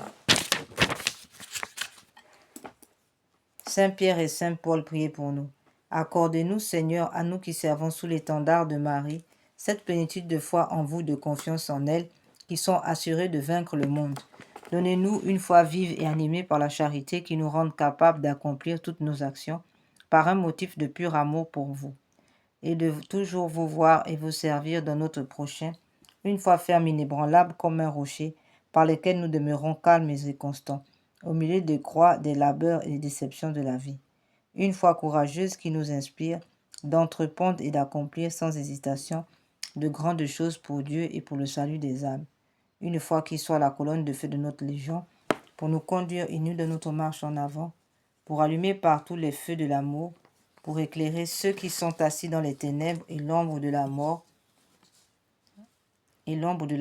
Saint Pierre et Saint Paul, priez pour nous. Accordez-nous, Seigneur, à nous qui servons sous l'étendard de Marie, cette plénitude de foi en vous, de confiance en elle, qui sont assurés de vaincre le monde. Donnez-nous une foi vive et animée par la charité qui nous rende capables d'accomplir toutes nos actions par un motif de pur amour pour vous, et de toujours vous voir et vous servir dans notre prochain, une foi ferme, inébranlable comme un rocher, par lequel nous demeurons calmes et constants, au milieu des croix, des labeurs et des déceptions de la vie. Une foi courageuse qui nous inspire d'entreprendre et d'accomplir sans hésitation de grandes choses pour Dieu et pour le salut des âmes. Une foi qui soit la colonne de feu de notre légion, pour nous conduire unis de notre marche en avant, pour allumer partout les feux de l'amour, pour éclairer ceux qui sont assis dans les ténèbres et l'ombre de la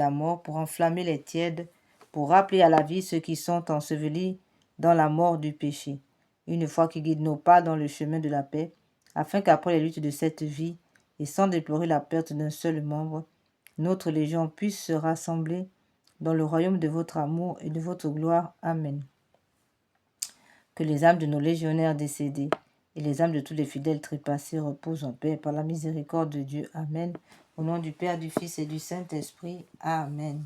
mort, pour enflammer les tièdes, pour rappeler à la vie ceux qui sont ensevelis dans la mort du péché. Une foi qui guide nos pas dans le chemin de la paix, afin qu'après les luttes de cette vie, et sans déplorer la perte d'un seul membre, notre légion puisse se rassembler dans le royaume de votre amour et de votre gloire. Amen. Que les âmes de nos légionnaires décédés et les âmes de tous les fidèles trépassés reposent en paix par la miséricorde de Dieu. Amen. Au nom du Père, du Fils et du Saint-Esprit. Amen.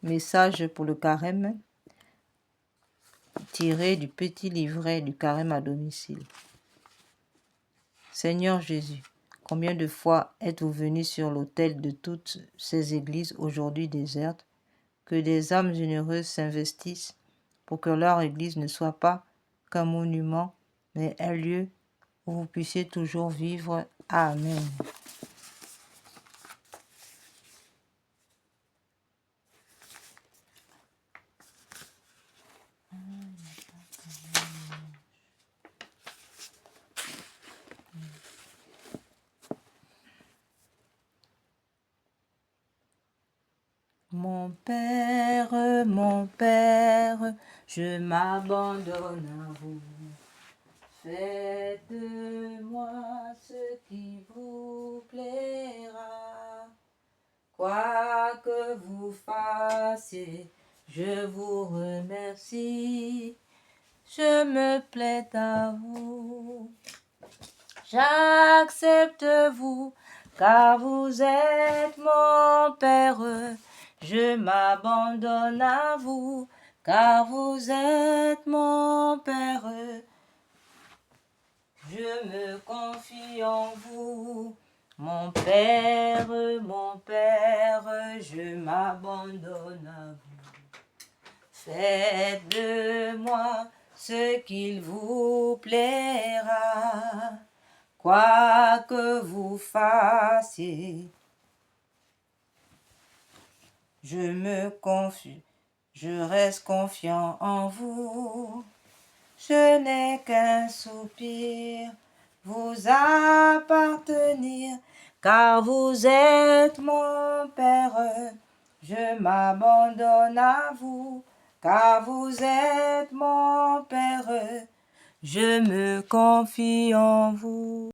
Message pour le carême tiré du petit livret du carême à domicile. Seigneur Jésus, combien de fois êtes-vous venu sur l'autel de toutes ces églises aujourd'hui désertes, que des âmes généreuses s'investissent pour que leur église ne soit pas qu'un monument, mais un lieu où vous puissiez toujours vivre. Amen. Mon Père, je m'abandonne à vous. Faites de moi ce qui vous plaira. Quoi que vous fassiez, je vous remercie. Je me plais à vous. J'accepte vous, car vous êtes mon Père. Je m'abandonne à vous, car vous êtes mon Père. Je me confie en vous, mon Père, je m'abandonne à vous. Faites de moi ce qu'il vous plaira, quoi que vous fassiez. Je me confie, je reste confiant en vous. Je n'ai qu'un soupir, vous appartenir, car vous êtes mon Père. Je m'abandonne à vous, car vous êtes mon Père. Je me confie en vous.